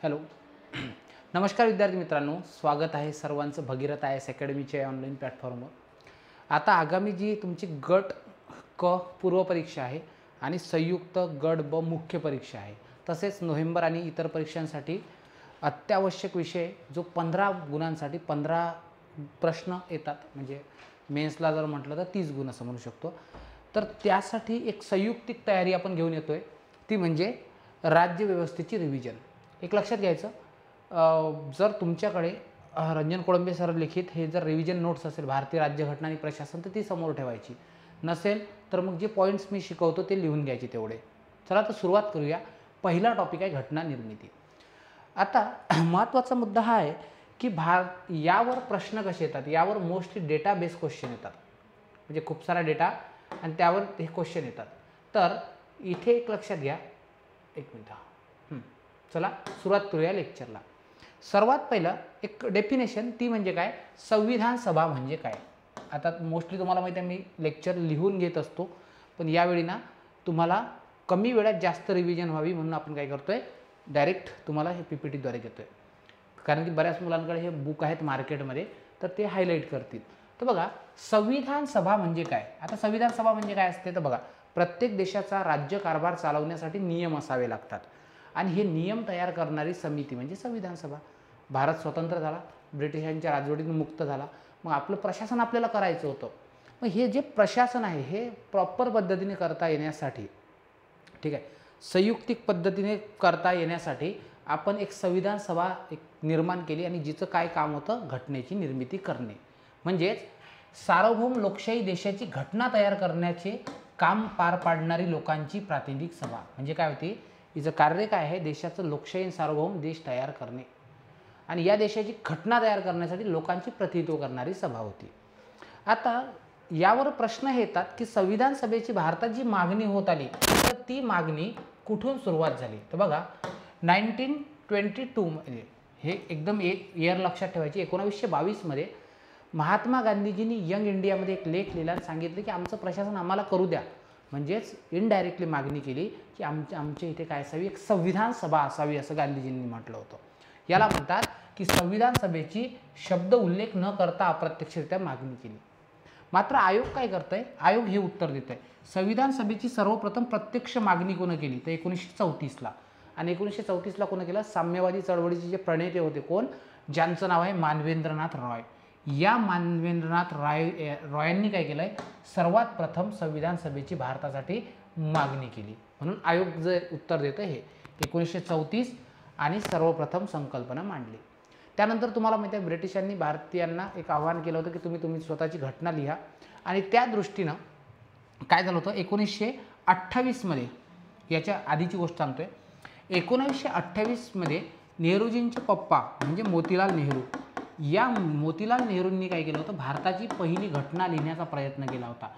Hello. नमस्कार विद्यार्थी मित्रांनो, स्वागत आहे सर्वांचं भगीरथ आय एस अकॅडमीच्या ऑनलाईन प्लॅटफॉर्मवर. आता आगामी जी तुमची गट क पूर्व परीक्षा आहे आणि संयुक्त गट ब मुख्य परीक्षा आहे, तसेच नोव्हेंबर आणि इतर परीक्षांसाठी अत्यावश्यक विषय जो 15 गुणांसाठी 15 प्रश्न येतात, म्हणजे मेन्सला जर म्हटलं तर 30 गुण असं म्हणू शकतो. तर त्यासाठी एक संयुक्तिक तयारी आपण घेऊन येतोय, ती म्हणजे राज्यव्यवस्थेची रिव्हिजन. एक लक्षात घ्यायचं, जर तुमच्याकडे रंजन कोळंबे सर लिखित हे जर रिव्हिजन नोट्स असेल भारतीय राज्यघटना आणि प्रशासन, तर ती समोर ठेवायची. नसेल तर मग जे पॉईंट्स मी शिकवतो ते लिहून घ्यायचे तेवढे. चला तर सुरुवात करूया. पहिला टॉपिक आहे घटना निर्मिती. आता महत्त्वाचा मुद्दा हा आहे की यावर प्रश्न कसे येतात, यावर मोस्टली डेटाबेस क्वेश्चन येतात, म्हणजे खूप सारा डेटा आणि त्यावर हे क्वेश्चन येतात. तर इथे एक लक्षात घ्या, एक मिनिट. चला सुरुवात करूया लेक्चरला. सर्वात पहिलं एक डेफिनेशन, ती म्हणजे काय, संविधान सभा म्हणजे काय. आता मोस्टली तुम्हाला माहिती आहे मी लेक्चर लिहून घेत असतो, पण यावेळी ना तुम्हाला कमी वेळात जास्त रिव्हिजन व्हावी म्हणून आपण काय करतोय, डायरेक्ट तुम्हाला हे PPTद्वारे घेतोय. कारण की बऱ्याच मुलांकडे हे बुक आहेत मार्केटमध्ये, तर ते हायलाईट करतील. तर बघा, संविधान सभा म्हणजे काय. आता संविधान सभा म्हणजे काय असते तर बघा, प्रत्येक देशाचा राज्यकारभार चालवण्यासाठी नियम असावे लागतात आणि हे नियम तयार करणारी समिती म्हणजे संविधान सभा. भारत स्वतंत्र झाला, ब्रिटिशांच्या राजवटीतून मुक्त झाला, मग आपलं प्रशासन आपल्याला करायचं होतं. मग हे जे प्रशासन आहे हे प्रॉपर पद्धतीने करता येण्यासाठी, ठीक आहे, संयुक्तिक पद्धतीने करता येण्यासाठी आपण एक संविधान सभा निर्माण केली आणि जिचं काय काम होतं, घटनेची निर्मिती करणे. म्हणजेच सार्वभौम लोकशाही देशाची घटना तयार करण्याचे काम पार पाडणारी लोकांची प्रातिनिधिक सभा. म्हणजे काय होती, हिचं कार्य काय आहे, देशाचं लोकशाही सार्वभौम देश तयार करणे आणि या देशाची घटना तयार करण्यासाठी लोकांची प्रतिनिधित्व करणारी सभा होती. आता यावर प्रश्न हे येतात की संविधान सभेची भारतात जी मागणी होत आली, तर ती मागणी कुठून सुरुवात झाली. तर बघा, 1922 मध्ये, हे एकदम एक इयर लक्षात ठेवायची, 1922 मध्ये महात्मा गांधीजींनी यंग इंडियामध्ये एक लेख लिहिला आणि सांगितलं की आमचं प्रशासन आम्हाला करू द्या. म्हणजेच इनडायरेक्टली मागणी केली की आमच्या इथे काय असावी, एक संविधान सभा असावी, असं गांधीजींनी म्हटलं होतं. याला म्हणतात की संविधान सभेची शब्द उल्लेख न करता अप्रत्यक्षरित्या मागणी केली. मात्र आयोग काय करतंय, आयोग हे उत्तर देत आहे, संविधान सभेची सर्वप्रथम प्रत्यक्ष मागणी कोण केली तर 1934ला. आणि 1934ला कोण केलं, साम्यवादी चळवळीचे जे प्रणेते होते कोण, ज्यांचं नाव आहे मानवेंद्रनाथ रॉय. या मानवेंद्रनाथ रॉयांनी काय केलंय, सर्वात प्रथम संविधान सभेची भारतासाठी मागणी केली. म्हणून आयोग जे उत्तर देतं हे 1934 आणि सर्वप्रथम संकल्पना मांडली. त्यानंतर तुम्हाला माहिती आहे, ब्रिटिशांनी भारतीयांना एक आव्हान केलं होतं की तुम्ही स्वतःची घटना लिहा. आणि त्या दृष्टीनं काय झालं होतं, 1928 मध्ये, याच्या आधीची गोष्ट सांगतोय, 1928 मध्ये नेहरूजींचे पप्पा म्हणजे मोतीलाल नेहरू, या मोतीलाल नेहरूंनी काय केलं होतं, भारताची पहिली घटना लिहिण्याचा प्रयत्न केला होता,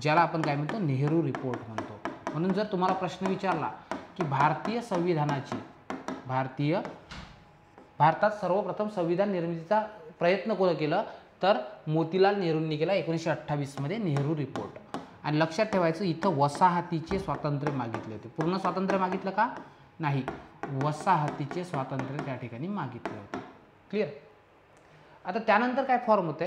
ज्याला आपण काय म्हणतो, नेहरू रिपोर्ट म्हणतो. म्हणून जर तुम्हाला प्रश्न विचारला की भारतीय संविधानाची, भारतात सर्वप्रथम संविधान निर्मितीचा प्रयत्न कोण केलं, तर मोतीलाल नेहरूंनी केला 1928 मध्ये नेहरू रिपोर्ट. आणि लक्षात ठेवायचं, इथं वसाहतीचे स्वातंत्र्य मागितले होते. पूर्ण स्वातंत्र्य मागितलं का, नाही, वसाहतीचे स्वातंत्र्य त्या ठिकाणी मागितले होते. क्लिअर. आता त्यानंतर काय फॉर्म होते,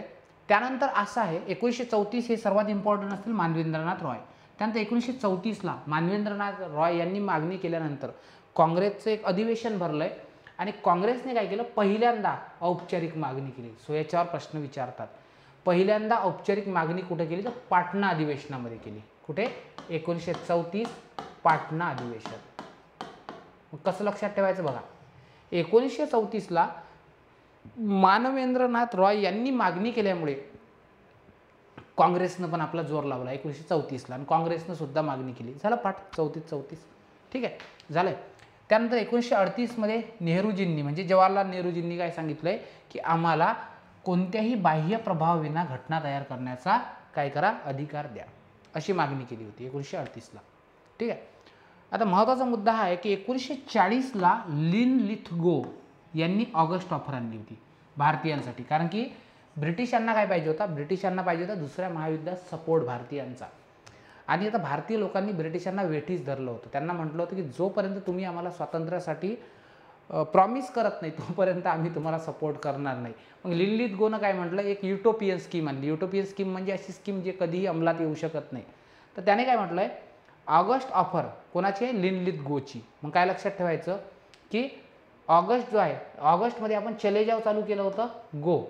त्यानंतर असं आहे, 1934 हे सर्वात इम्पॉर्टंट असतील, मानवेंद्रनाथ रॉय. त्यानंतर 1934ला मानवेंद्रनाथ रॉय यांनी मागणी केल्यानंतर काँग्रेसचं एक अधिवेशन भरलंय आणि काँग्रेसने काय केलं, पहिल्यांदा औपचारिक मागणी केली. सो याच्यावर प्रश्न विचारतात, पहिल्यांदा औपचारिक मागणी कुठे केली, तर पाटणा अधिवेशनामध्ये केली. कुठे, 1934 पाटणा अधिवेशन. मग कसं लक्षात ठेवायचं बघा, 1934ला मानवेंद्रनाथ रॉय यांनी मागणी केल्यामुळे काँग्रेसनं पण आपला जोर लावला 1934ला, आणि काँग्रेसनं सुद्धा मागणी केली. झालं पाठ, 34. ठीक आहे, झालंय. त्यानंतर 1938 मध्ये नेहरूजींनी म्हणजे जवाहरलाल नेहरूजींनी काय सांगितलंय की आम्हाला कोणत्याही बाह्य प्रभावाविना घटना तयार करण्याचा काय करा, अधिकार द्या, अशी मागणी केली होती 1938ला. ठीक आहे. आता महत्त्वाचा मुद्दा हा आहे की 1940ला लिन लिथगो यांनी ऑगस्ट ऑफर आणली होती भारतीयांसाठी. कारण की ब्रिटिशांना काय पाहिजे होता, ब्रिटिशांना पाहिजे होता दुसऱ्या महायुद्धात सपोर्ट भारतीयांचा. आणि आता भारतीय लोकांनी ब्रिटिशांना वेठीस धरलं होतं. त्यांना म्हटलं होतं की जोपर्यंत तुम्ही आम्हाला स्वातंत्र्यासाठी प्रॉमिस करत नाही तोपर्यंत आम्ही तुम्हाला सपोर्ट करणार नाही. मग लिनलिथ गोनं काय म्हटलं, एक युटोपियन स्कीम आणली. युटोपियन स्कीम म्हणजे अशी स्कीम जे कधीही अंमलात येऊ शकत नाही. तर त्याने काय म्हटलं आहे, ऑगस्ट ऑफर कोणाची आहे, लिनलिथ गोची. मग काय लक्षात ठेवायचं की ऑगस्ट जो आहे, ऑगस्टमध्ये आपण चले जाव चालू केलं होतं, गो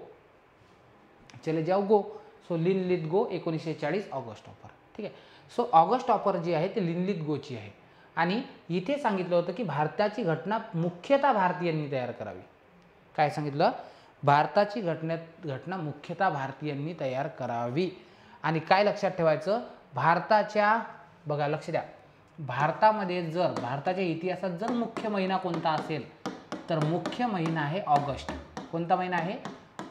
चले जाव गो. सो लिनलिथ गो 1940 ऑगस्ट ऑफर. ठीक आहे. सो ऑगस्ट ऑफर जी आहे ती लिनलिथ गोची आहे. आणि इथे सांगितलं होतं की भारताची घटना मुख्यतः भारतीयांनी तयार करावी. काय सांगितलं, भारताची घटना मुख्यतः भारतीयांनी तयार करावी. आणि काय लक्षात ठेवायचं, भारताच्या, बघा लक्ष द्या, भारतामध्ये जर भारताच्या इतिहासात जर मुख्य महिना कोणता असेल तर मुख्य महिना आहे ऑगस्ट. कोणता महिना आहे,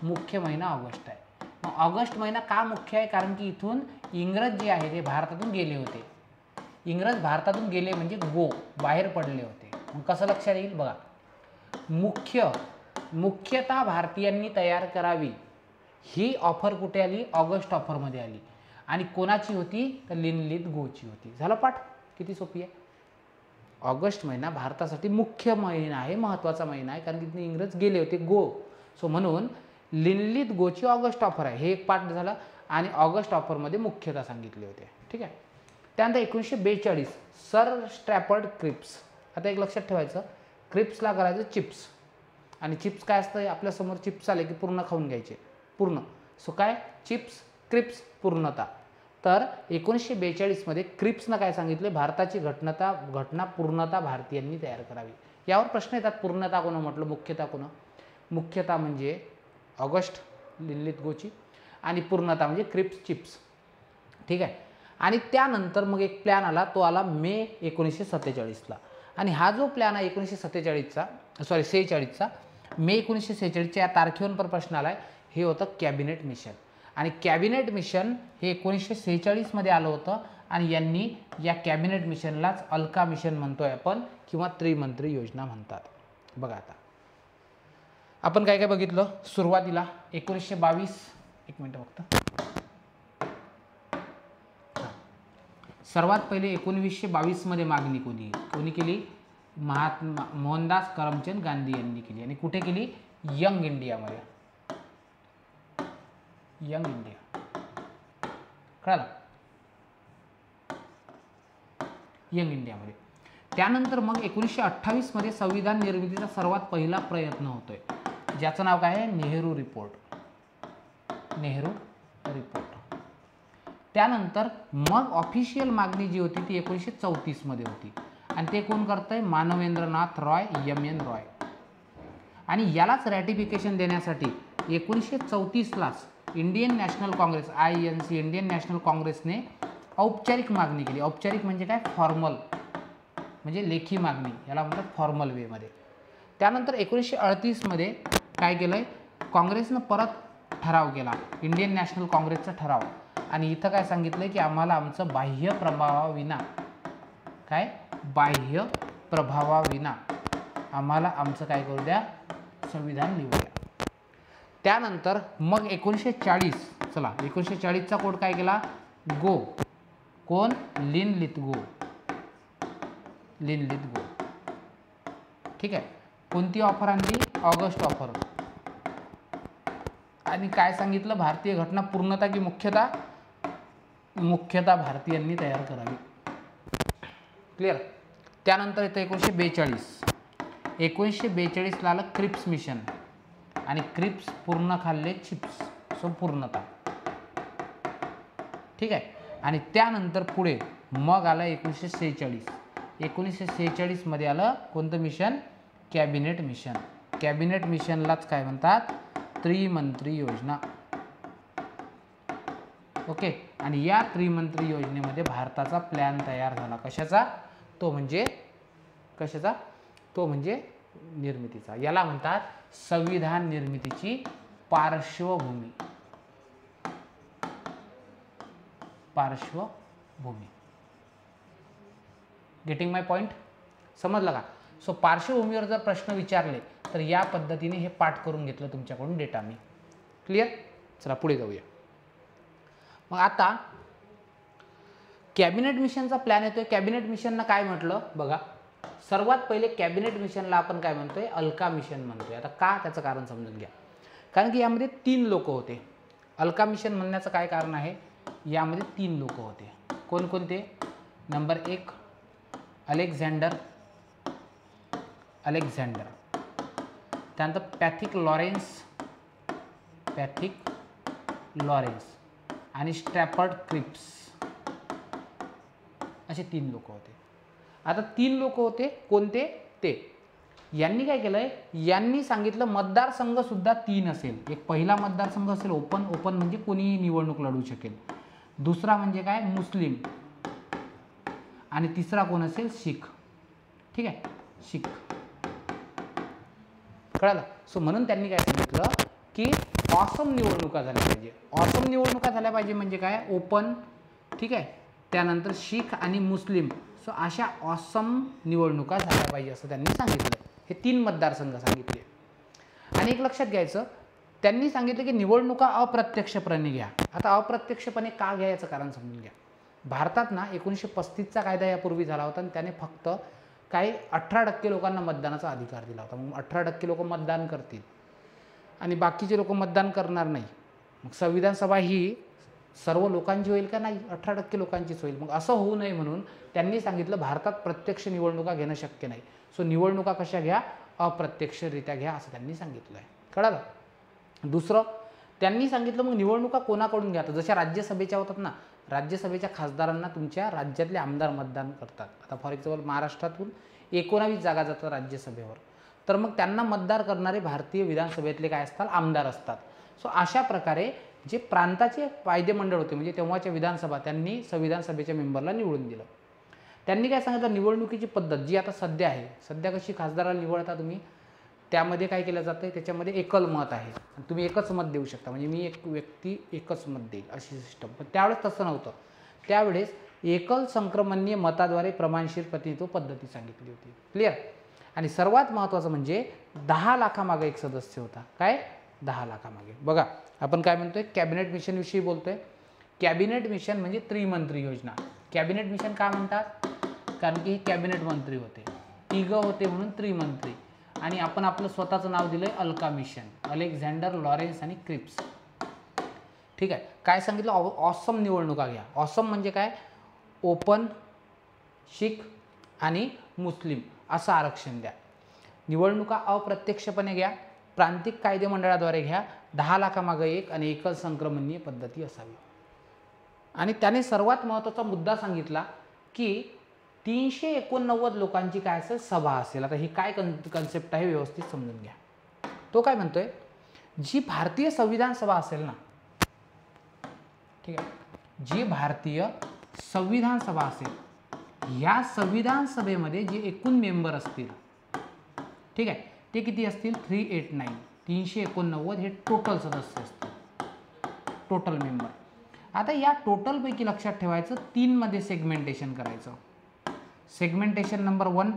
मुख्य महिना ऑगस्ट आहे. मग ऑगस्ट महिना का मुख्य आहे, कारण की इथून इंग्रज जे आहे ते भारतातून गेले होते. इंग्रज भारतातून गेले म्हणजे गो, बाहेर पडले होते. मग कसं लक्षात येईल बघा, मुख्यतः भारतीयांनी तयार करावी ही ऑफर कुठे आली, ऑगस्ट ऑफरमध्ये आली. आणि कोणाची होती, तर लिनलिथ गोची होती. झालं पाठ, किती सोपी आहे. ऑगस्ट महिना भारतासाठी मुख्य महिना आहे, महत्त्वाचा महिना आहे, कारण की तिथे इंग्रज गेले होते गो. सो म्हणून लिनलिथ गोची ऑगस्ट ऑफर आहे, हे एक पाठ झालं. आणि ऑगस्ट ऑफरमध्ये मुख्यतः सांगितले होते. ठीक आहे. त्यानंतर 1942 सर स्ट्रॅफर्ड क्रिप्स. आता एक लक्षात ठेवायचं, क्रिप्सला करायचं चिप्स. आणि चिप्स काय असतं, आपल्यासमोर चिप्स आले की पूर्ण खाऊन घ्यायचे, पूर्ण. सो काय, चिप्स, क्रिप्स, पूर्णता. तर 1942 मध्ये क्रिप्सनं काय सांगितले, भारताची घटना पूर्णता भारतीयांनी तयार करावी. यावर प्रश्न येतात, पूर्णता कोण म्हटलं, मुख्यता कोण. मुख्यता म्हणजे ऑगस्ट लिनलिथ गोची आणि पूर्णता म्हणजे क्रिप्स चिप्स. ठीक आहे. आणि त्यानंतर मग एक प्लॅन आला, तो आला मे 1947ला. आणि हा जो प्लॅन आहे 1946चा मे 1946च्या या तारखेवर पण प्रश्न आला आहे, हे होतं कॅबिनेट मिशन. आणि कॅबिनेट मिशन हे 1946मध्ये आलं होतं. आणि यांनी या कॅबिनेट मिशनलाच अलका मिशन म्हणतोय आपण, किंवा त्रिमंत्री योजना म्हणतात. बघा आता आपण काय काय बघितलं सुरुवातीला. 1922, एक मिनटं फक्त, सर्वात पहिले 1922 मध्ये मागणी कोणी केली, महात्मा मोहनदास करमचंद गांधी यांनी केली. आणि कुठे केली, यंग इंडियामध्ये. यंग इंडिया, कळालं, यंग इंडियामध्ये. त्यानंतर मग 1928 मध्ये संविधान निर्मितीचा सर्वात पहिला प्रयत्न होतोय, ज्याचं नाव काय आहे, नेहरू रिपोर्ट. नेहरू रिपोर्ट. त्यानंतर मग ऑफिशियल मागणी जी होती ती 1934 मध्ये होती. आणि ते कोण करतंय, मानवेंद्रनाथ रॉय, एम.एन. रॉय. आणि यालाच रॅटिफिकेशन देण्यासाठी 1934लाच Indian National Congress, INC, Indian National काँग्रेसने औपचारिक मागणी केली. औपचारिक म्हणजे काय, फॉर्मल, म्हणजे लेखी मागणी, याला म्हणतात फॉर्मल वेमध्ये. त्यानंतर 1938 मध्ये काय केलंय, काँग्रेसनं परत ठराव केला, इंडियन नॅशनल काँग्रेसचा ठराव. आणि इथं काय सांगितलंय की आम्हाला आमचं बाह्य प्रभावाविना, काय, बाह्य प्रभावाविना आम्हाला आमचं काय करू द्या, संविधान लिहू द्या. त्यानंतर मग 1940, चला 1940चा कोड काय केला, गो. कोण, लिनलिथ गो. लिनलिथ गो. ठीक आहे. कोणती ऑफर आणली, ऑगस्ट ऑफर. आणि काय सांगितलं, भारतीय घटना पूर्णता की मुख्यता, मुख्यता भारतीयांनी तयार करावी. क्लिअर. त्यानंतर येतं 1942. 1942ला आलं क्रिप्स मिशन. आणि क्रिप्स पूर्ण खाल्ले चिप्स, सो पूर्णता. ठीक आहे. आणि त्यानंतर पुढे मग आलं 1946. 1946 मध्ये आलं कोणतं मिशन, कॅबिनेट मिशन. कॅबिनेट मिशनलाच काय म्हणतात, त्रिमंत्री योजना. ओके. आणि या त्रिमंत्री योजनेमध्ये भारताचा प्लॅन तयार झाला. कशाचा, तो म्हणजे कशाचा, तो म्हणजे निर्मितीचा. याला म्हणतात संविधान निर्मितीची पार्श्वभूमी. पार्श्वभूमी. गेटिंग माय पॉइंट, समजलं का. सो पार्श्वभूमीवर जर प्रश्न विचारले तर या पद्धतीने हे पाठ करून घेतलं तुमच्याकडून डेटा मी. क्लिअर. चला पुढे जाऊया. मग आता कॅबिनेट मिशनचा प्लॅन येतोय. कॅबिनेट मिशननं काय म्हटलं बघा, सर्वात पहिले कॅबिनेट मिशनला आपण काय म्हणतोय, अलका मिशन म्हणतोय. आता का, त्याचं कारण समजून घ्या. कारण की यामध्ये 3 लोक होते. अलका मिशन म्हणण्याचं काय कारण आहे, यामध्ये 3 लोक होते. कोणकोणते? नंबर 1 अलेक्झांडर, त्यानंतर पॅथिक लॉरेन्स आणि स्ट्रॅफर्ड क्रिप्स, असे 3 लोक होते. आता 3 लोक होते कोणते ते, यांनी काय केलंय, यांनी सांगितलं मतदारसंघ सुद्धा 3 असेल. एक पहिला मतदारसंघ असेल ओपन म्हणजे कोणीही निवडणूक लढू शकेल. दुसरा म्हणजे काय, मुस्लिम, आणि तिसरा कोण असेल, शीख. ठीक आहे, शीख. कळलं. सो म्हणून त्यांनी काय सांगितलं की ऑसम निवडणुका झाल्या पाहिजे. ऑसम निवडणुका झाल्या पाहिजे म्हणजे काय, ओपन, ठीक आहे, त्यानंतर शीख आणि मुस्लिम. सो अशा ऑसम निवडणुका झाल्या पाहिजे असं त्यांनी सांगितलं. हे 3 मतदारसंघ सांगितले. आणि एक लक्षात घ्यायचं, त्यांनी सांगितलं की निवडणुका अप्रत्यक्षपणे घ्या. आता अप्रत्यक्षपणे का घ्या याचं कारण समजून घ्या. भारतात ना 1935चा कायदा यापूर्वी झाला होता आणि त्याने फक्त काही 18% लोकांना मतदानाचा अधिकार दिला होता. मग 18% लोक मतदान करतील आणि बाकीचे लोक मतदान करणार नाही. मग संविधान सभा ही सर्व लोकांची होईल का, नाही, 18% लोकांचीच होईल. मग असं होऊ नये म्हणून त्यांनी सांगितलं भारतात प्रत्यक्ष निवडणुका घेणं शक्य नाही. सो निवडणुका कशा घ्या, अप्रत्यक्षरित्या घ्या असं त्यांनी सांगितलं आहे. कळालं. दुसरं त्यांनी सांगितलं मग निवडणुका कोणाकडून घ्या. जशा राज्यसभेच्या होतात ना, राज्यसभेच्या खासदारांना तुमच्या राज्यातले आमदार मतदान करतात. आता फॉर एक्झाम्पल महाराष्ट्रातून 19 जागा जातात राज्यसभेवर, तर मग त्यांना मतदार करणारे भारतीय विधानसभेतले काय असतात, आमदार असतात. सो अशा प्रकारे जे प्रांताचे कायदेमंडळ होते म्हणजे तेव्हाच्या विधानसभा, त्यांनी संविधान सभेच्या मेंबरला निवडून दिलं. त्यांनी काय सांगितलं, निवडणुकीची पद्धत जी आता सध्या आहे, सध्या कशी खासदाराला निवडता तुम्ही, त्यामध्ये काय केलं जातं, त्याच्यामध्ये एकल मत आहे. तुम्ही एकच मत देऊ शकता, म्हणजे मी एक व्यक्ती एकच मत देईल अशी सिस्टम. पण त्यावेळेस तसं नव्हतं. त्यावेळेस एकल संक्रमणीय मताद्वारे प्रमाणशीर प्रतिनिधित्व पद्धती सांगितली होती. क्लिअर. आणि सर्वात महत्त्वाचं म्हणजे 10 लाखामागे एक सदस्य होता. काय, 10 लाखामागे. बघा आपण काय म्हणतोय, कॅबिनेट मिशनविषयी बोलतोय. कॅबिनेट मिशन म्हणजे त्रिमंत्री योजना. कॅबिनेट मिशन का म्हणतात, कारण की हे कॅबिनेट मंत्री होते, तिघ होते म्हणून त्रिमंत्री. आणि आपण आपलं स्वतःचं नाव दिलंय अलका मिशन, अलेक्झांडर, लॉरेन्स आणि क्रिप्स. ठीक आहे. काय सांगितलं, ऑसम निवडणुका घ्या. ऑसम म्हणजे काय, ओपन, शीख आणि मुस्लिम असं आरक्षण द्या. निवडणुका अप्रत्यक्षपणे घ्या, प्रांतिक कायदेमंडळाद्वारे घ्या, 10 लाखामागे एक आणि एकल संक्रमणीय पद्धती असावी. आणि त्याने सर्वात महत्त्वाचा मुद्दा सांगितला की 389 लोकांची काय असेल, सभा असेल. आता ही काय कन्सेप्ट आहे व्यवस्थित समजून घ्या. तो काय म्हणतोय, जी भारतीय संविधान सभा असेल ना, ठीक आहे, जी भारतीय संविधान सभा असेल, ह्या संविधान सभेमध्ये जे एकूण मेंबर असतील, ठीक आहे, ते किती असतील, 389 हे टोटल सदस्य असतील, टोटल मेंबर. आता या टोटलपैकी लक्षात ठेवायचं 3 मध्ये सेगमेंटेशन करायचं. सेगमेंटेशन नंबर 1,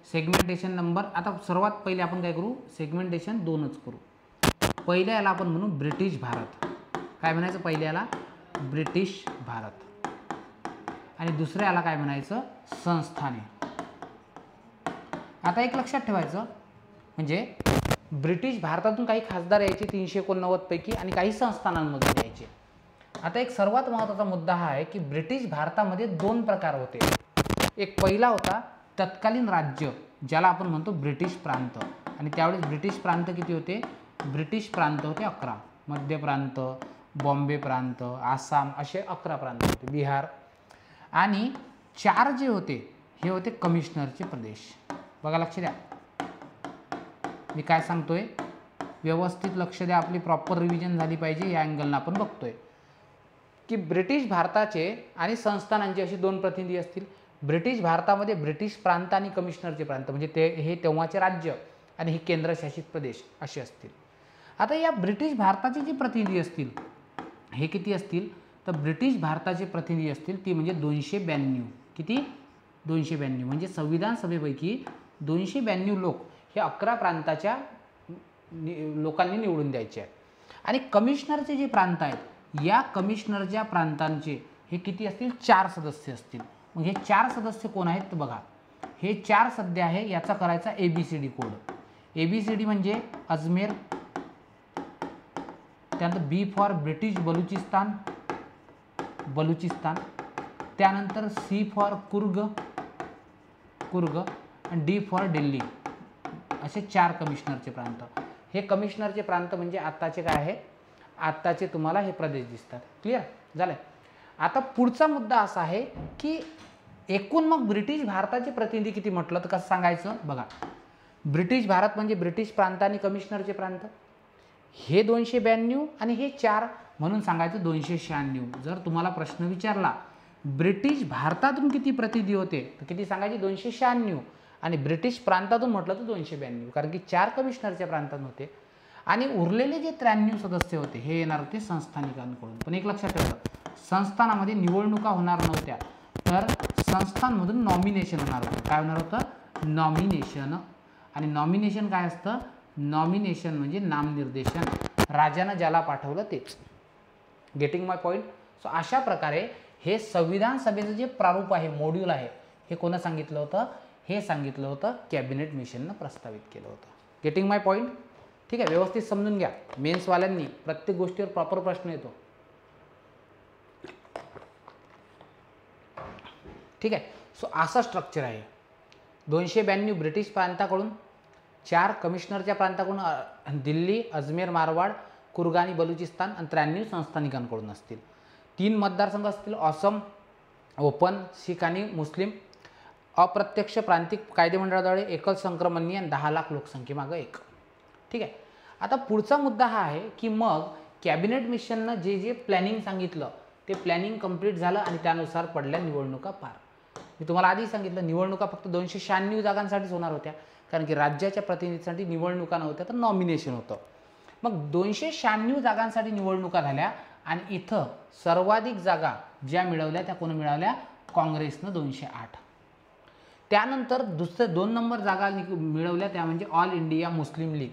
सेगमेंटेशन नंबर, आता सर्वात पहिले आपण काय करू, सेगमेंटेशन 2च करू. पहिल्या याला आपण म्हणू ब्रिटिश भारत. काय म्हणायचं, पहिल्या याला ब्रिटिश भारत आणि दुसऱ्या याला काय म्हणायचं, संस्थाने. आता एक लक्षात ठेवायचं, म्हणजे ब्रिटिश भारतातून काही खासदार यायचे 389 पैकी आणि काही संस्थानांमधून यायचे. आता एक सर्वात महत्त्वाचा मुद्दा हा आहे की ब्रिटिश भारतामध्ये 2 प्रकार होते. एक पहिला होता तत्कालीन राज्य, ज्याला आपण म्हणतो ब्रिटिश प्रांत. आणि त्यावेळेस ब्रिटिश प्रांत किती होते, ब्रिटिश प्रांत होते 11. मध्य प्रांत, बॉम्बे प्रांत, आसाम असे 11 प्रांत होते, बिहार. आणि 4 जे होते हे होते कमिशनरचे प्रदेश. बघा लक्ष द्या, मी काय सांगतोय व्यवस्थित लक्ष द्या, आपली प्रॉपर रिव्हिजन झाली पाहिजे. या अँगलनं आपण बघतोय की ब्रिटिश भारताचे आणि संस्थानांचे असे 2 प्रतिनिधी असतील. ब्रिटिश भारतामध्ये ब्रिटिश प्रांत आणि कमिशनरचे प्रांत, म्हणजे हे तेव्हाचे राज्य आणि हे केंद्रशासित प्रदेश असे असतील. आता या ब्रिटिश भारताचे जे प्रतिनिधी असतील हे किती असतील, तर ब्रिटिश भारताचे प्रतिनिधी असतील ती म्हणजे 292. किती, 292. म्हणजे संविधान सभेपैकी 292 लोक हे 11 प्रांताच्या लोकांनी निवडून द्यायचे आहेत. आणि कमिशनरचे जे प्रांत आहेत, या कमिशनरच्या प्रांतांचे हे किती असतील, 4 सदस्य असतील. मग हे 4 सदस्य कोण आहेत तर बघा, हे 4 सध्या आहे, याचा करायचा ABCD कोड. ABCD म्हणजे अजमेर, त्यानंतर B फॉर ब्रिटिश बलुचिस्तान, त्यानंतर C फॉर कुर्ग आणि D फॉर दिल्ली. असे 4 कमिशनरचे प्रांत. हे कमिशनरचे प्रांत म्हणजे आत्ताचे काय आहे, आत्ताचे तुम्हाला हे प्रदेश दिसतात. क्लिअर झालं. आता पुढचा मुद्दा असा आहे की एकूण मग ब्रिटिश भारताचे प्रतिनिधी किती म्हटलं तर कसं सांगायचं बघा. ब्रिटिश भारत म्हणजे ब्रिटिश प्रांत आणि कमिशनरचे प्रांत, हे 292 आणि हे 4 म्हणून सांगायचं 296. जर तुम्हाला प्रश्न विचारला ब्रिटिश भारतातून किती प्रतिनिधी होते तर किती सांगायचे 296, आणि ब्रिटिश प्रांतातून म्हटलं तर 292, कारण की 4 कमिशनरच्या प्रांतात होते आणि उरलेले जे 93 सदस्य होते हे येणार होते संस्थानिकांकडून. पण एक लक्षात ठेवा, संस्थानामध्ये निवडणुका होणार नव्हत्या, तर संस्थांमधून नॉमिनेशन होणार होतं. काय होणार होतं, नॉमिनेशन. आणि नॉमिनेशन काय असतं, नॉमिनेशन म्हणजे नामनिर्देशन, राजानं ज्याला पाठवलं तेच. गेटिंग माय पॉईंट. सो अशा प्रकारे हे संविधान सभेचं जे प्रारूप आहे, मॉड्यूल आहे, हे कोणं सांगितलं होतं, हे सांगितलं होतं कॅबिनेट मिशननं प्रस्तावित केलं होतं. गेटिंग माय पॉईंट. ठीक आहे, व्यवस्थित समजून घ्या. मेन्सवाल्यांनी प्रत्येक गोष्टीवर प्रॉपर प्रश्न येतो. ठीक आहे. सो असा स्ट्रक्चर आहे. 292 ब्रिटिश प्रांताकडून, 4 कमिशनरच्या प्रांताकडून, दिल्ली, अजमेर, मारवाड, कुर्ग आणि बलुचिस्तान, आणि 93 संस्थानिकांकडून असतील. 3 मतदारसंघ असतील, असम, ओपन, शीख आणि मुस्लिम. अप्रत्यक्ष प्रांतिक कायदेमंडळाद्वारे एकल संक्रमणीय आणि 10 लाख लोकसंख्येमागं 1. ठीक आहे. आता पुढचा मुद्दा हा आहे की मग कॅबिनेट मिशननं जे प्लॅनिंग सांगितलं ते प्लॅनिंग कंप्लीट झालं आणि त्यानुसार पडल्या निवडणुका पार. मी तुम्हाला आधी सांगितलं निवडणुका फक्त 296 जागांसाठीच होणार होत्या, कारण की राज्याच्या प्रतिनिधींसाठी निवडणुका नव्हत्या तर नॉमिनेशन होतं. मग 296 जागांसाठी निवडणुका झाल्या आणि इथं सर्वाधिक जागा ज्या मिळवल्या त्या कोण मिळवल्या, काँग्रेसनं 208. त्यानंतर दुसरे 2 नंबर जागा मिळवल्या त्या म्हणजे ऑल इंडिया मुस्लिम लीग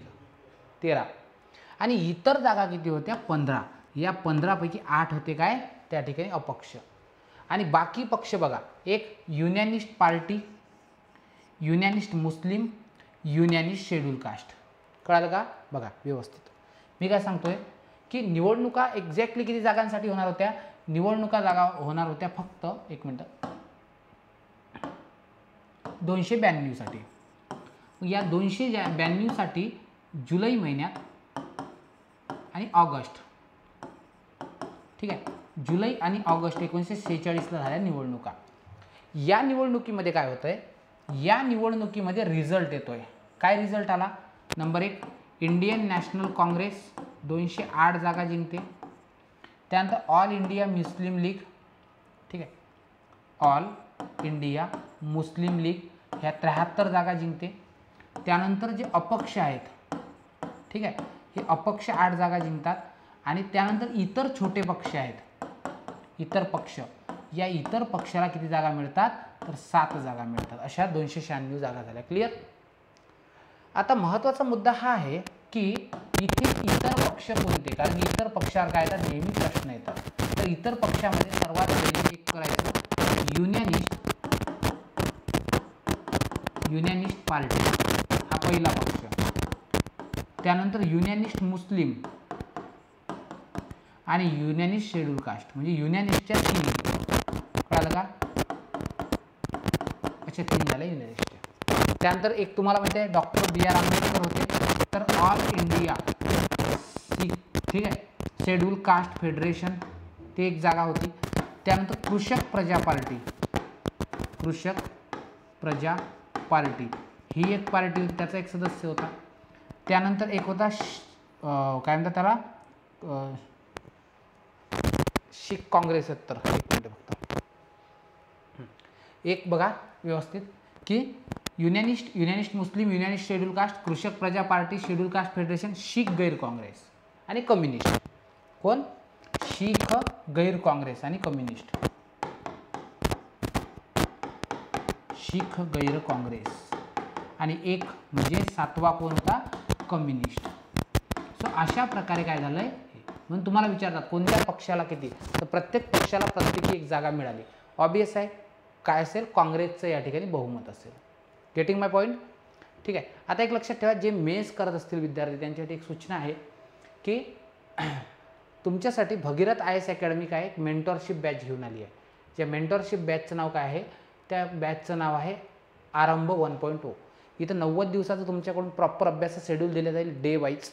13, आणि इतर जागा किती होत्या 15. या 15 पैकी 8 होते काय त्या ठिकाणी अपक्ष. आणि बाकी पक्ष बघा, एक युनॅनिस्ट पार्टी, युनॅनिस्ट मुस्लिम, युनॅनिस्ट शेड्यूल कास्ट. कळालं का बघा व्यवस्थित. मी काय सांगतोय की निवडणुका एक्झॅक्टली किती जागांसाठी होणार होत्या, निवडणुका जागा होणार होत्या फक्त 1 मिनिट 292 साठी. या 292 साठी जुलै महिन्यात आणि ऑगस्ट, ठीक आहे, जुलै आणि ऑगस्ट 1946ला झाल्या निवडणुका. या निवडणुकीमध्ये काय होतंय, या निवडणुकीमध्ये रिझल्ट येतोय. काय रिझल्ट आला, नंबर 1 इंडियन नॅशनल काँग्रेस 208 जागा जिंकते. त्यानंतर ऑल इंडिया मुस्लिम लीग, ठीक आहे, ऑल इंडिया मुस्लिम लीग ह्या 73 जागा जिंकते. त्यानंतर जे अपक्ष आहेत, ठीक आहे, हे अपक्ष 8 जागा जिंकतात. आणि त्यानंतर इतर छोटे पक्ष आहेत, इतर पक्ष, या इतर पक्षाला किती जागा मिळतात तर 7 जागा मिळतात. अशा 296 जागा झाल्या. क्लिअर. आता महत्त्वाचा मुद्दा हा आहे की इथे इतर पक्ष कोणते, कारण इतर पक्षावर काय येतात नेहमी प्रश्न येतात. तर इतर पक्षामध्ये सर्वात पहिले एक करायचं युनॅनिस्ट पार्टी हा पहिला पक्ष. त्यानंतर युनॅनिस्ट मुस्लिम आणि युनॅनिस्ट शेड्यूल कास्ट, म्हणजे युनॅनिस्टच्या 3. कळालं का, अच्छा 3 झाल्या युनॅनिस्टच्या. त्यानंतर एक तुम्हाला माहिती आहे डॉक्टर BR आंबेडकर होते. तर ऑल इंडिया ठीक आहे शेड्यूल कास्ट फेडरेशन ते एक जागा होती. त्यानंतर कृषक प्रजा पार्टी ही एक पार्टी होती, त्याचा एक सदस्य होता. त्यानंतर एक होता काय म्हणतात त्याला शीख काँग्रेस. तर एक मिनिट फक्त एक बघा व्यवस्थित की युनॅनिस्ट मुस्लिम, युनॅनिस्ट शेड्यूल कास्ट, कृषक प्रजा पार्टी, शेड्यूल कास्ट फेडरेशन, शीख गैर काँग्रेस आणि कम्युनिस्ट. कोण, शीख गैर काँग्रेस आणि कम्युनिस्ट, शीख गैर काँग्रेस, आणि एक म्हणजे 7वा कोण होता कम्युनिस्ट. सो अशा प्रकारे काय झालंय, म्हणून तुम्हाला विचारतात कोणत्या पक्षाला किती, तर प्रत्येक पक्षाला प्रत्येकी 1 जागा मिळाली. ऑब्वियस आहे काय असेल, काँग्रेसचं या ठिकाणी बहुमत असेल. गेटिंग माय पॉईंट? ठीक आहे. आता एक लक्षात ठेवा, जे मेन्स करत असतील विद्यार्थी त्यांच्यासाठी एक सूचना आहे की तुमच्यासाठी भगीरथ IAS अकॅडमी काय एक मेंटॉरशिप बॅच घेऊन आली आहे. ज्या मेंटॉरशिप बॅचचं नाव काय आहे? त्या बॅचचं नाव आहे आरंभ 1.0. इथं 90 दिवसाचं तुमच्याकडून प्रॉपर अभ्यास शेड्यूल दिलं जाईल डे वाईज.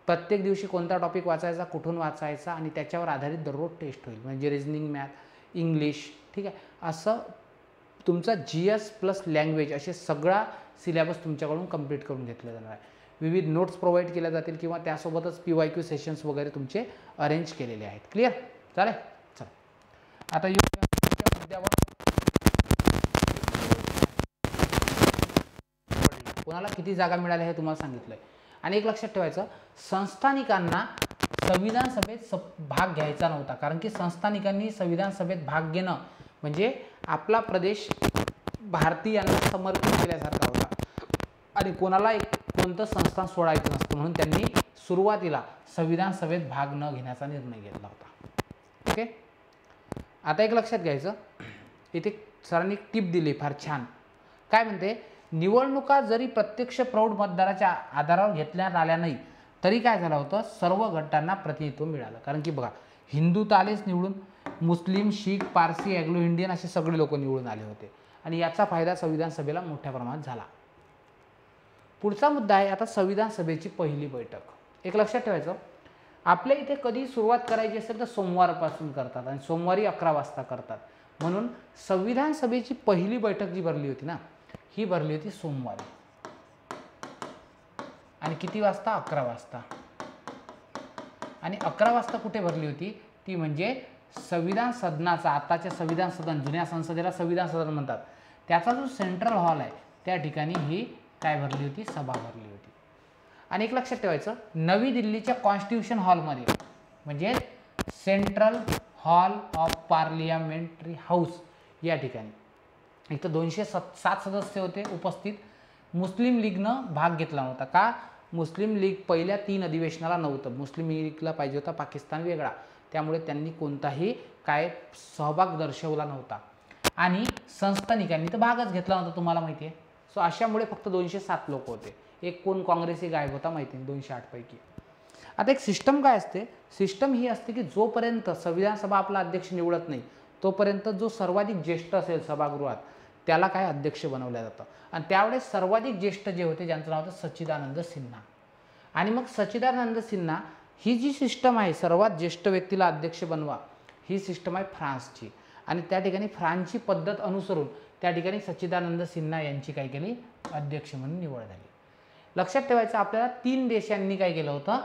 प्रत्येक दिवशी कोणता टॉपिक वाचायचा, कुठून वाचायचा आणि त्याच्यावर आधारित दररोज टेस्ट होईल. म्हणजे रिजनिंग, मॅथ, इंग्लिश, ठीक आहे, असं तुमचा GS प्लस लँग्वेज असे सगळा सिलेबस तुमच्याकडून कंप्लीट करून घेतला जाणार आहे. विविध नोट्स प्रोव्हाइड केल्या जातील किंवा त्यासोबतच PYQ सेशन्स वगैरे तुमचे अरेंज केलेले आहेत. क्लिअर? चालेल. चला आता येऊया मुद्द्यावर. कोणाला किती जागा मिळाल्या हे तुम्हाला सांगितलं आहे. आणि एक लक्षात ठेवायचं, संस्थानिकांना संविधान सभेत भाग घ्यायचा नव्हता. कारण की संस्थानिकांनी संविधान सभेत भाग घेणं म्हणजे आपला प्रदेश भारतीयांना समर्पित केल्यासारखा होता आणि कोणाला एक कोणतं संस्थान सोडायचं नसतं. म्हणून त्यांनी सुरुवातीला संविधान सभेत भाग न घेण्याचा निर्णय घेतला होता. ओके. आता एक लक्षात घ्यायचं, इथे सरांनी एक टिप दिली फार छान. काय म्हणते? निवडणुका जरी प्रत्यक्ष प्रौढ मतदाराच्या आधारावर घेतण्यात आल्या नाही तरी काय झालं होतं, सर्व गटांना प्रतिनिधित्व मिळालं. कारण की बघा, हिंदू तर आलेच निवडून, मुस्लिम, शीख, पारसी, ॲग्लो इंडियन असे सगळे लोक निवडून आले होते आणि याचा फायदा संविधान सभेला मोठ्या प्रमाणात झाला. पुढचा मुद्दा आहे आता संविधान सभेची पहिली बैठक. एक लक्षात ठेवायचं, आपल्या इथे कधी सुरुवात करायची असेल तर सोमवारपासून करतात आणि सोमवारी 11 वाजता करतात. म्हणून संविधान सभेची पहिली बैठक जी भरली होती ना, ही भरली होती सोमवारी. आणि किती वाजता? 11 वाजता. आणि 11 वाजता कुठे भरली होती? ती म्हणजे संविधान सदनाचा, आताच्या संविधान सदन, जुन्या संसदेला संविधान सदन म्हणतात, त्याचा जो सेंट्रल हॉल आहे त्या ठिकाणी ही काय भरली होती? सभा भरली होती. आणि एक लक्षात ठेवायचं, नवी दिल्लीच्या कॉन्स्टिट्यूशन हॉलमध्ये म्हणजे central hall of parliamentary house या ठिकाणी इथं 207 सदस्य होते उपस्थित. मुस्लिम लीगनं भाग घेतला नव्हता. का? मुस्लिम लीग पहिल्या 3 अधिवेशनाला नव्हतं. मुस्लिम लीगला पाहिजे होता पाकिस्तान वेगळा, त्यामुळे त्यांनी कोणताही काय सहभाग दर्शवला नव्हता. आणि संस्थानिकांनी तर भागच घेतला नव्हता, तुम्हाला माहिती आहे. सो अशामुळे फक्त 207 लोक होते. एक कोण काँग्रेसी गायब होता माहिती नाही 208 पैकी. आता एक सिस्टम काय असते? सिस्टम ही असते की जोपर्यंत संविधान सभा आपला अध्यक्ष निवडत नाही तोपर्यंत जो सर्वाधिक ज्येष्ठ असेल सभागृहात त्याला काय अध्यक्ष बनवलं जातं. आणि त्यावेळेस सर्वाधिक ज्येष्ठ जे होते ज्यांचं नाव होतं सच्चिदानंद सिन्हा. आणि मग सच्चिदानंद सिन्हा ही जी सिस्टम आहे, सर्वात ज्येष्ठ व्यक्तीला अध्यक्ष बनवा, ही सिस्टम आहे फ्रान्सची. आणि त्या ठिकाणी फ्रान्सची पद्धत अनुसरून त्या ठिकाणी सच्चिदानंद सिन्हा यांची काय केली? अध्यक्ष म्हणून निवड झाली. लक्षात ठेवायचं, आपल्याला 3 देशांनी काय केलं होतं?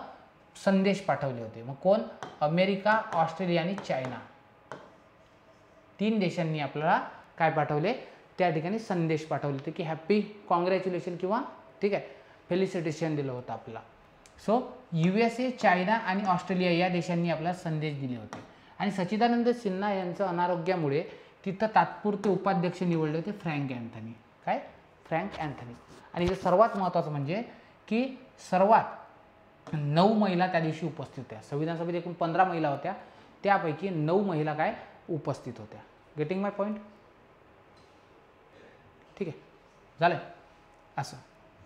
संदेश पाठवले होते. मग कोण? अमेरिका, ऑस्ट्रेलिया आणि चायना. 3 देशांनी आपल्याला काय पाठवले? त्या ठिकाणी संदेश पाठवले होते की हॅपी कॉंग्रॅच्युलेशन किंवा ठीक आहे फेलिसिटेशन दिलं होतं आपल्याला. सो USA, चायना आणि ऑस्ट्रेलिया या देशांनी आपल्याला संदेश दिले होते. आणि सच्चिदानंद सिन्हा यांचं अनारोग्यामुळे तिथं तात्पुरते उपाध्यक्ष निवडले होते फ्रँक अँथनी. काय? Frank Anthony. आणि हे सर्वात महत्त्वाचं म्हणजे की सर्वात 9 महिला त्या दिवशी उपस्थित होत्या. संविधान सभेत एकूण 15 महिला होत्या, त्यापैकी 9 महिला काय उपस्थित होत्या. गेटिंग माय पॉईंट? ठीक आहे, झालं असं.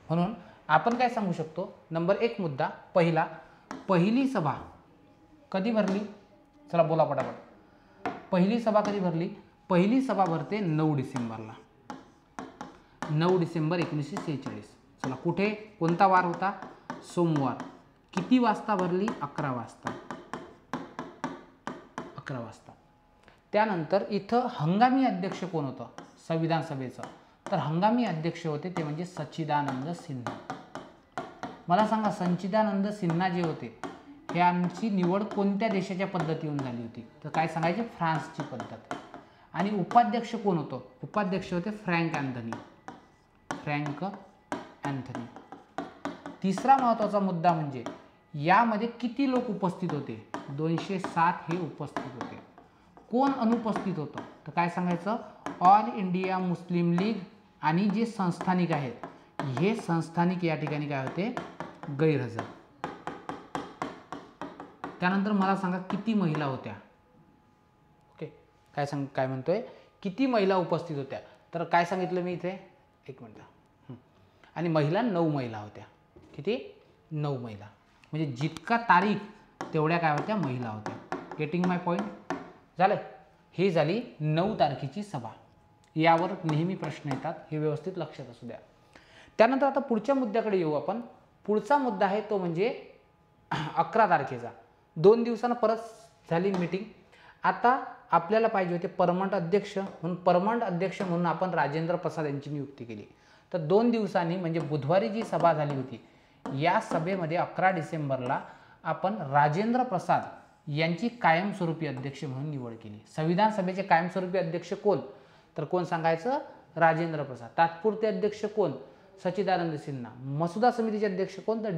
म्हणून आपण काय सांगू शकतो? नंबर 1 मुद्दा पहिला, पहिली सभा कधी भरली? चला बोला पटापट. पहिली सभा कधी भरली? पहिली सभा भरते 9 डिसेंबरला. 9 डिसेंबर 1946. चला कुठे? कोणता वार होता? सोमवार. किती वाजता भरली? 11 वाजता. 11 वाजता. त्यानंतर इथं हंगामी अध्यक्ष कोण होतं संविधान सभेचं? तर हंगामी अध्यक्ष होते ते म्हणजे सच्चिदानंद सिन्हा. मला सांगा, सच्चिदानंद सिन्हा जे होते यांची निवड कोणत्या देशाच्या पद्धतीने झाली होती? तर काय सांगायचे? फ्रान्सची पद्धत. आणि उपाध्यक्ष कोण होतं? उपाध्यक्ष होते फ्रँक अँथनी. Frank Anthony. तिसरा महत्त्वाचा मुद्दा म्हणजे यामध्ये किती लोक उपस्थित होते? 207 हे उपस्थित होते. कोण अनुपस्थित होतं? तर काय सांगायचं? ऑल इंडिया मुस्लिम लीग आणि जे संस्थानिक आहेत हे संस्थानिक या ठिकाणी काय होते? गैरहजर. त्यानंतर मला सांगा किती महिला होत्या? ओके, काय म्हणतोय? किती महिला उपस्थित होत्या? तर काय सांगितलं मी इथे? एक मिनिट. आणि महिला 9 महिला होत्या. किती? 9 महिला. म्हणजे जितका तारीख तेवढ्या काय होत्या? महिला होत्या. गेटिंग माय पॉईंट? झालं. ही झाली 9 तारखेची सभा. यावर नेहमी प्रश्न येतात, हे व्यवस्थित लक्षात असू द्या. त्यानंतर आता पुढच्या मुद्द्याकडे येऊ आपण. पुढचा मुद्दा आहे तो म्हणजे 11 तारखेचा. 2 दिवसांना परत झाली मीटिंग. आता आपल्याला पाहिजे होते परमनंट अध्यक्ष, म्हणून परमनंट अध्यक्ष म्हणून आपण राजेंद्र प्रसाद यांची नियुक्ती केली. तर 2 दिवसांनी म्हणजे बुधवारी जी सभा झाली होती, या सभेमध्ये 11 डिसेंबरला आपण राजेंद्र प्रसाद यांची कायमस्वरूपी अध्यक्ष म्हणून निवड केली. संविधान सभेचे कायमस्वरूपी अध्यक्ष कोण? तर कोण सांगायचं? राजेंद्र प्रसाद. तात्पुरते अध्यक्ष कोण? सच्चिदानंद सिन्हा. मसुदा समितीचे अध्यक्ष कोण? तर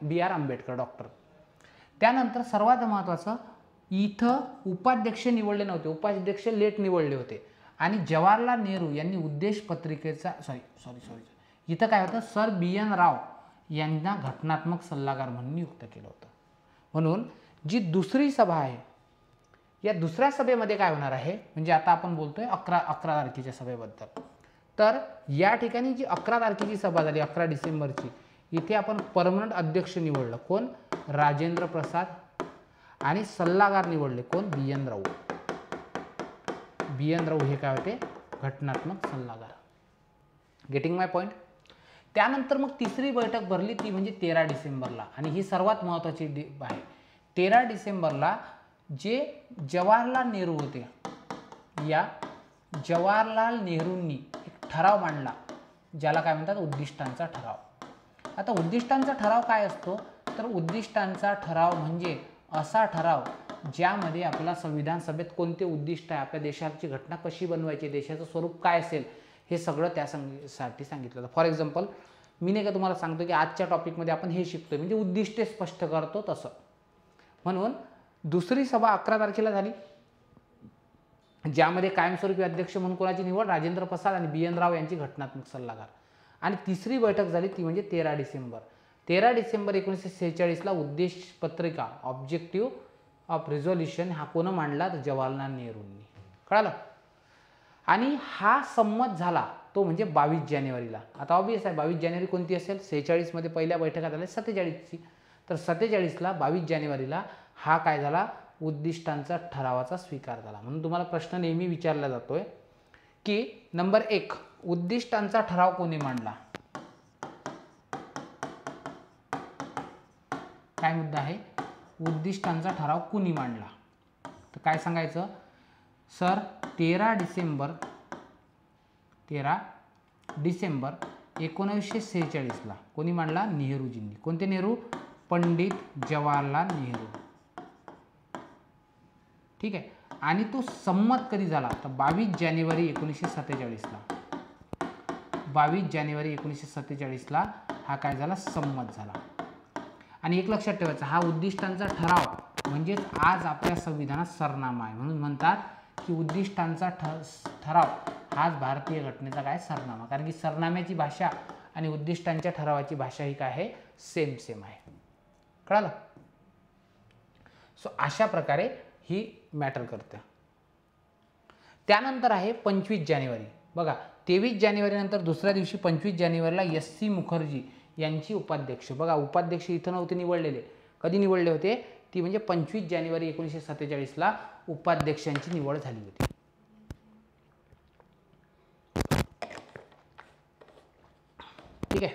बी आर आंबेडकर डॉक्टर. त्यानंतर सर्वात महत्त्वाचं, इथं उपाध्यक्ष निवडले नव्हते, उपाध्यक्ष लेट निवडले होते. आणि जवाहरलाल नेहरू यांनी उद्देश पत्रिकेचा इथं काय होतं? सर बी एन राव यांना घटनात्मक सल्लागार म्हणून नियुक्त केलं होतं. म्हणून जी दुसरी सभा आहे, या दुसऱ्या सभेमध्ये काय होणार आहे, म्हणजे आता आपण बोलतोय 11 तारखेच्या सभेबद्दल. तर या ठिकाणी जी 11 तारखेची सभा झाली, 11 डिसेंबरची, इथे आपण परमनंट अध्यक्ष निवडलं. कोण? राजेंद्र प्रसाद. आणि सल्लागार निवडले कोण? बी एन राऊ. बी एन राऊ हे काय होते? घटनात्मक सल्लागार. गेटिंग माय पॉईंट? त्यानंतर मग तिसरी बैठक भरली, ती म्हणजे 13 डिसेंबरला. आणि ही सर्वात महत्त्वाची आहे. 13 डिसेंबरला जे जवाहरलाल नेहरू होते, या जवाहरलाल नेहरूंनी एक ठराव मांडला, ज्याला काय म्हणतात? उद्दिष्टांचा ठराव. आता उद्दिष्टांचा ठराव काय असतो? तर उद्दिष्टांचा ठराव म्हणजे असा ठराव ज्यामध्ये आपला संविधान सभेत कोणते उद्दिष्ट आहे, आपल्या देशाची घटना कशी बनवायची, देशाचं स्वरूप काय असेल, हे सगळं त्यासाठी सांगितलं होतं. फॉर एक्झाम्पल, मी नाही का तुम्हाला सांगतो की आजच्या टॉपिकमध्ये आपण हे शिकतोय, म्हणजे उद्दिष्टे स्पष्ट करतो तसं. म्हणून दुसरी सभा 11 तारखेला झाली, ज्यामध्ये कायमस्वरूपी अध्यक्ष म्हणून कोणाची निवड? राजेंद्र प्रसाद आणि बी एन राव यांची घटनात्मक सल्लागार. आणि तिसरी बैठक झाली ती म्हणजे 13 डिसेंबर. 13 डिसेंबर 1946ला उद्देश पत्रिका, ऑब्जेक्टिव्ह ऑफ रिझोल्युशन, हा कोण मांडला? तर जवाहरलाल नेहरूंनी. कळालं? आणि हा संमत झाला तो म्हणजे 22 जानेवारीला. आता ऑब्वियस आहे 22 जानेवारी कोणती असेल? 46 मध्ये पहिल्या बैठका झाल्या 47ची. तर 47ला 22 जानेवारीला हा काय झाला? उद्दिष्टांचा ठरावाचा स्वीकार झाला. म्हणून तुम्हाला प्रश्न नेहमी विचारला जातोय की नंबर 1, उद्दिष्टांचा ठराव कोणी मांडला? काय मुद्दा आहे? उद्दिष्टांचा ठराव कुणी मांडला? तर काय सांगायचं? सर 13 डिसेंबर 1946ला कोणी मांडला? नेहरूजींनी. कोणते नेहरू? पंडित जवाहरलाल नेहरू. ठीक आहे. आणि तो संमत कधी झाला? तर 22 जानेवारी 1947ला. 22 जानेवारी 1947ला हा काय झाला? संमत झाला. आणि एक लक्षात ठेवायचं, हा उद्दिष्टांचा ठराव म्हणजेच आज आपल्या संविधानात सरनामा आहे. म्हणून म्हणतात की उद्दिष्टांचा ठराव हाच भारतीय घटनेचा काय? सरनामा. कारण की सरनाम्याची भाषा आणि उद्दिष्टांच्या ठरावाची भाषा ही काय आहे? सेम आहे. कळालं? सो अशा प्रकारे ही मॅटर करते. त्यानंतर आहे 25 जानेवारी. बघा, 23 जानेवारी नंतर दुसऱ्या दिवशी 25 जानेवारीला एस.सी. मुखर्जी यांची उपाध्यक्ष. बघा, उपाध्यक्ष इथं नव्हते निवडलेले. कधी निवडले होते? ती म्हणजे 25 जानेवारी 1947ला उपाध्यक्षांची निवड झाली होती. ठीक आहे.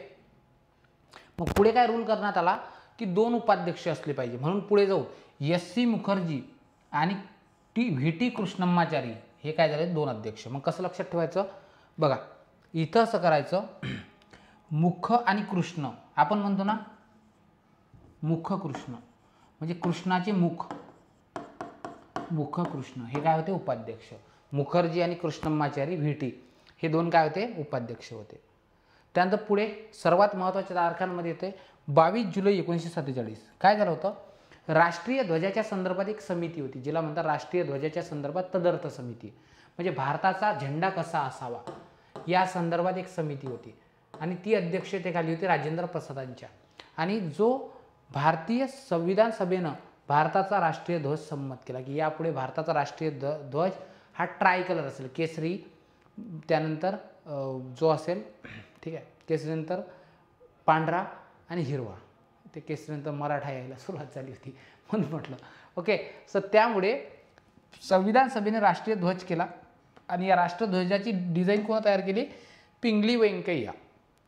मग पुढे काय रूल करण्यात आला की 2 उपाध्यक्ष असले पाहिजे. म्हणून पुढे जाऊ एस.सी. मुखर्जी आणि व्ही.टी. कृष्णम्माचारी हे काय झाले? 2 अध्यक्ष. मग कसं लक्षात ठेवायचं? बघा, इथं असं करायचं, मुख आणि कृष्ण आपण म्हणतो ना, मुख कृष्ण म्हणजे कृष्णाचे मुख, मुख कृष्ण हे काय होते? उपाध्यक्ष. मुखर्जी आणि कृष्णम्माचारी व्ही.टी. हे 2 काय होते? उपाध्यक्ष होते. त्यानंतर पुढे सर्वात महत्त्वाच्या तारखांमध्ये येते 22 जुलै 1947. काय झालं होतं? राष्ट्रीय ध्वजाच्या संदर्भात एक समिती होती, जिला म्हणतात राष्ट्रीय ध्वजाच्या संदर्भात तदर्थ समिती. म्हणजे भारताचा झेंडा कसा असावा या संदर्भात एक समिती होती आणि ती अध्यक्षतेखाली होती राजेंद्र प्रसादांच्या. आणि जो भारतीय संविधान सभेनं भारताचा राष्ट्रीय ध्वज संमत केला की यापुढे भारताचा राष्ट्रीय ध्वज हा ट्राय कलर असेल, केसरी, त्यानंतर जो असेल, ठीक आहे, केसरीनंतर पांढरा आणि हिरवा. ते केसरीनंतर मराठा यायला सुरुवात झाली होती म्हणून म्हटलं. ओके, सो त्यामुळे संविधान सभेने राष्ट्रीय ध्वज केला आणि या राष्ट्रध्वजाची डिझाईन कोण तयार केली? पिंगली व्यंकय्या.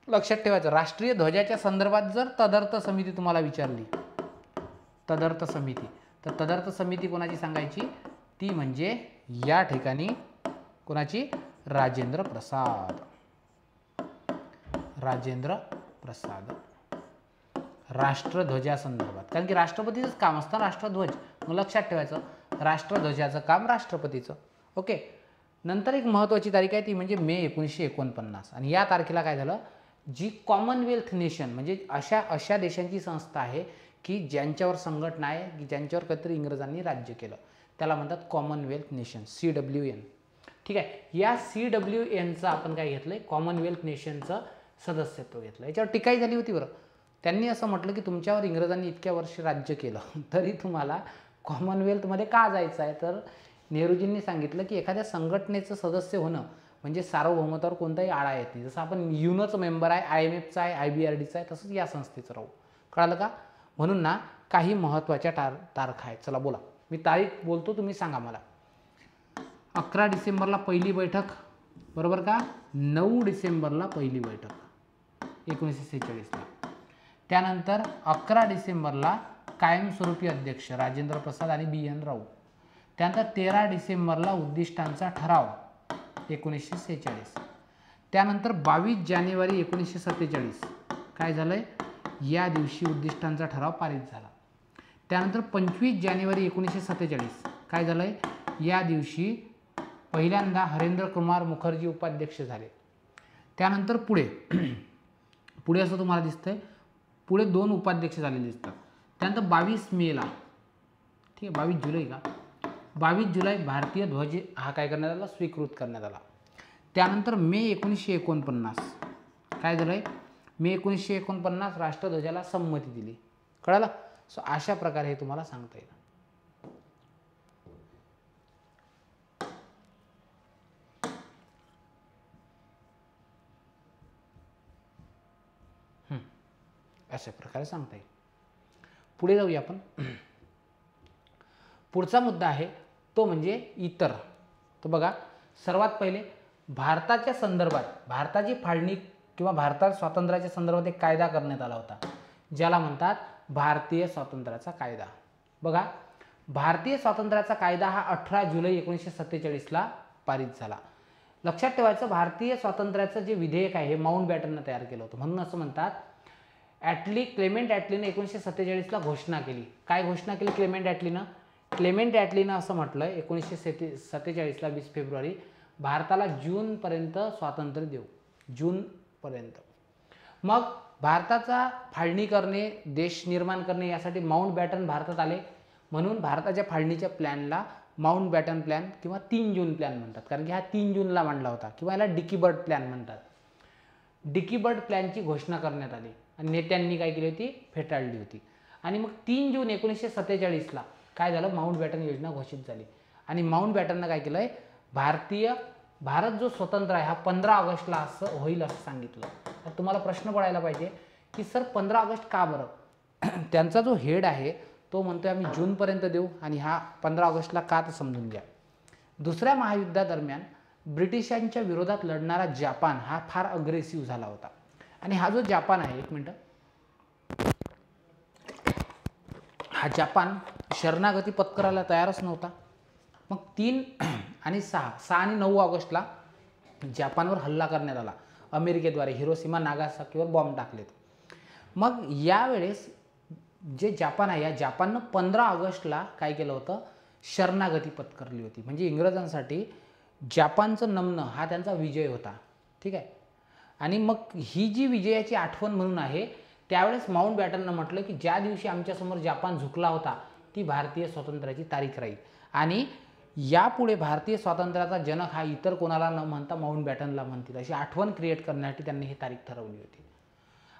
लक्षात ठेवायचं, राष्ट्रीय ध्वजाच्या संदर्भात जर तदर्थ समिती तुम्हाला विचारली, तदर्थ समिती, तर तदर्थ समिती कोणाची सांगायची? ती म्हणजे या ठिकाणी कोणाची? राजेंद्र प्रसाद. राजेंद्र प्रसाद राष्ट्रध्वजासंदर्भात, कारण की राष्ट्रपतीचंच काम असतं राष्ट्रध्वज. मग लक्षात ठेवायचं, राष्ट्रध्वजाचं काम राष्ट्रपतीचं. ओके, नंतर एक महत्त्वाची तारीख आहे ती म्हणजे मे 1949. आणि या तारखेला काय झालं? जी कॉमनवेल्थ नेशन म्हणजे अशा देशांची संस्था आहे की ज्यांच्यावर संघटना आहे की ज्यांच्यावर कधीतरी इंग्रजांनी राज्य केलं, त्याला म्हणतात कॉमनवेल्थ नेशन, CWN. ठीक आहे, या CWNचं आपण काय घेतलंय? कॉमनवेल्थ नेशनचं सदस्यत्व घेतलं. याच्यावर टीकाही झाली होती बरं. त्यांनी असं म्हटलं की तुमच्यावर इंग्रजांनी इतक्या वर्ष राज्य केलं तरी तुम्हाला कॉमनवेल्थमध्ये का जायचं आहे? तर नेहरूजींनी सांगितलं की एखाद्या संघटनेचं सदस्य होणं म्हणजे सार्वभौमत्वावर कोणताही आळा येत नाही. जसं आपण युनोचं मेंबर आहे, IMFचा आहे, IBRDचा आहे, तसंच या संस्थेचं राहू. कळालं का? म्हणून ना काही महत्त्वाच्या तारखा आहेत. चला बोला, मी तारीख बोलतो, तुम्ही सांगा मला. 11 डिसेंबरला पहिली बैठक, बरोबर का? 9 डिसेंबरला पहिली बैठक 1946ला. त्यानंतर 11 डिसेंबरला कायमस्वरूपी अध्यक्ष राजेंद्र प्रसाद आणि BN राऊ. त्यानंतर 13 डिसेंबरला उद्दिष्टांचा ठराव 1946. त्यानंतर 22 जानेवारी 1947 काय झालंय? या दिवशी उद्दिष्टांचा ठराव पारित झाला. त्यानंतर 25 जानेवारी 1947 काय झालंय? या दिवशी पहिल्यांदा हरेंद्र कुमार मुखर्जी उपाध्यक्ष झाले. त्यानंतर पुढे असं तुम्हाला दिसतंय, पुढे 2 उपाध्यक्ष झालेले दिसतात. त्यानंतर 22 मेला, ठीक आहे, 22 जुलै का? 22 जुलै भारतीय ध्वज हा काय करण्यात आला? स्वीकृत करण्यात आला. त्यानंतर मे 1949 काय झालंय? मे 1949 राष्ट्रध्वजाला संमती दिली. कळालं? सो अशा प्रकारे हे तुम्हाला सांगता येईल. अशा प्रकारे सांगता येईल. पुढे जाऊया आपण. पुढचा मुद्दा आहे तो म्हणजे इतर. तर बघा, सर्वात पहिले भारताच्या संदर्भात, भारताची फाळणी किंवा भारतात स्वातंत्र्याच्या संदर्भात एक कायदा करण्यात आला होता, ज्याला म्हणतात भारतीय स्वातंत्र्याचा कायदा. बघा, भारतीय स्वातंत्र्याचा कायदा हा 18 जुलै 1947ला पारित झाला. लक्षात ठेवायचं, भारतीय स्वातंत्र्याचं जे विधेयक आहे हे माउंट बॅटननं तयार केलं होतं. म्हणून असं म्हणतात, क्लेमेंट ॲटलीनं 1947ला घोषणा केली. काय घोषणा केली क्लेमेंट ॲटलीनं? क्लेमेंट ॲटलीनं असं म्हटलं 1947ला 20 फेब्रुवारी भारताला जूनपर्यंत स्वातंत्र्य देऊ, जूनपर्यंत. मग भारताचा फाळणी करणे, देश निर्माण करणे यासाठी माउंट बॅटन भारतात आले. म्हणून भारताच्या फाळणीच्या प्लॅनला माउंट बॅटन प्लॅन किंवा 3 जून प्लॅन म्हणतात, कारण की हा 3 जूनला मांडला होता, किंवा याला डिकी बर्ड प्लॅन म्हणतात. डिकी बर्ड प्लॅनची घोषणा करण्यात आली आणि नेत्यांनी काय केली होती? फेटाळली होती. आणि मग 3 जून 1947ला काय झालं? माउंट बॅटन योजना घोषित झाली. आणि माउंट बॅटननं काय केलंय? भारत जो स्वतंत्र आहे हा 15 ऑगस्टला असं होईल असं सांगितलं. तर तुम्हाला प्रश्न पडायला पाहिजे की सर 15 ऑगस्ट का बरं? त्यांचा जो हेड आहे तो म्हणतोय आम्ही जूनपर्यंत देऊ, आणि हा 15 ऑगस्टला का? तर समजून घ्या. दुसऱ्या महायुद्धादरम्यान ब्रिटिशांच्या विरोधात लढणारा जपान हा फार अग्रेसिव्ह झाला होता. आणि हा जो जपान आहे, एक मिनटं, हा जपान शरणागती पत्करायला तयारच नव्हता. मग 3 आणि 6 आणि 9 ऑगस्टला जपानवर हल्ला करण्यात आला अमेरिकेद्वारे. हिरोशिमा नागासाकीवर बॉम्ब टाकलेत. मग यावेळेस जे जपान आहे, या जपाननं 15 ऑगस्टला काय केलं होतं? शरणागती पत्करली होती. म्हणजे इंग्रजांसाठी जपानचं नमणं हा त्यांचा विजय होता. ठीक आहे. आणि मग ही जी विजयाची आठवण म्हणून आहे, त्यावेळेस माउंट बॅटननं म्हटलं की ज्या दिवशी आमच्यासमोर जपान झुकला होता ती भारतीय स्वातंत्र्याची तारीख राहील. आणि यापुढे भारतीय स्वातंत्र्याचा जनक हा इतर कोणाला न म्हणता माउंट बॅटनला म्हणतील, अशी आठवण क्रिएट करण्यासाठी त्यांनी ही तारीख ठरवली होती.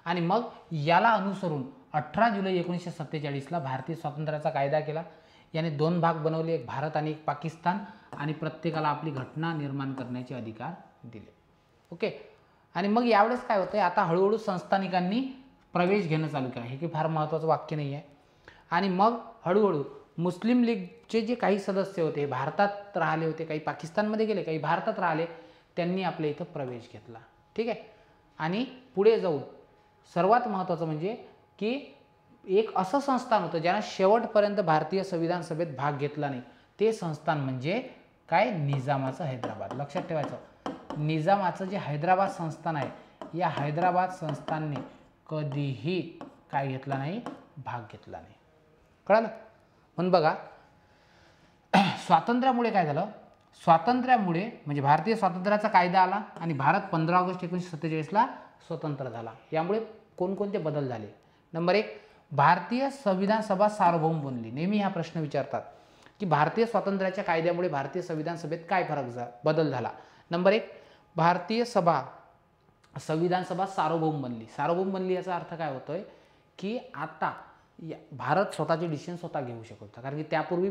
आणि मग याला अनुसरून 18 जुलै 1947ला भारतीय स्वातंत्र्याचा कायदा केला. याने 2 भाग बनवले, एक भारत आणि एक पाकिस्तान, आणि प्रत्येकाला आपली घटना निर्माण करण्याचे अधिकार दिले. ओके. आणि मग यावेळेस काय होतंय? आता हळूहळू संस्थानिकांनी प्रवेश घेणं चालू केला. हे काही फार महत्त्वाचं वाक्य नाही आहे. आणि मग हळूहळू मुस्लिम लीगचे जे काही सदस्य होते भारतात राहिले होते, काही पाकिस्तानमध्ये गेले, काही भारतात राहिले, त्यांनी आपल्या इथं प्रवेश घेतला. ठीक आहे. आणि पुढे जाऊन सर्वात महत्त्वाचं म्हणजे की एक असं संस्थान होतं ज्यानं शेवटपर्यंत भारतीय संविधान सभेत भाग घेतला नाही. ते संस्थान म्हणजे काय? निजामाचं हैदराबाद. लक्षात ठेवायचं, निजामाचं जे हैदराबाद संस्थान आहे, या हैदराबाद संस्थानने कधीही काय घेतला नाही? भाग घेतला नाही. कळलं? म्हणून बघा, स्वातंत्र्यामुळे काय झालं? स्वातंत्र्यामुळे म्हणजे भारतीय स्वातंत्र्याचा कायदा आला आणि भारत 15 ऑगस्ट 1947ला स्वतंत्र झाला. यामुळे कोणकोणते बदल झाले? नंबर 1, भारतीय संविधान सभा सार्वभौम बनली. नेहमी हा प्रश्न विचारतात की भारतीय स्वातंत्र्याच्या कायद्यामुळे भारतीय संविधान सभेत काय बदल झाला? नंबर 1, भारतीय संविधान सभा सार्वभौम बनली. सार्वभौम बनली याचा अर्थ काय होतोय की आता भारत स्वतःचे डिसिजन स्वतः घेऊ शकत होता, कारण की त्यापूर्वी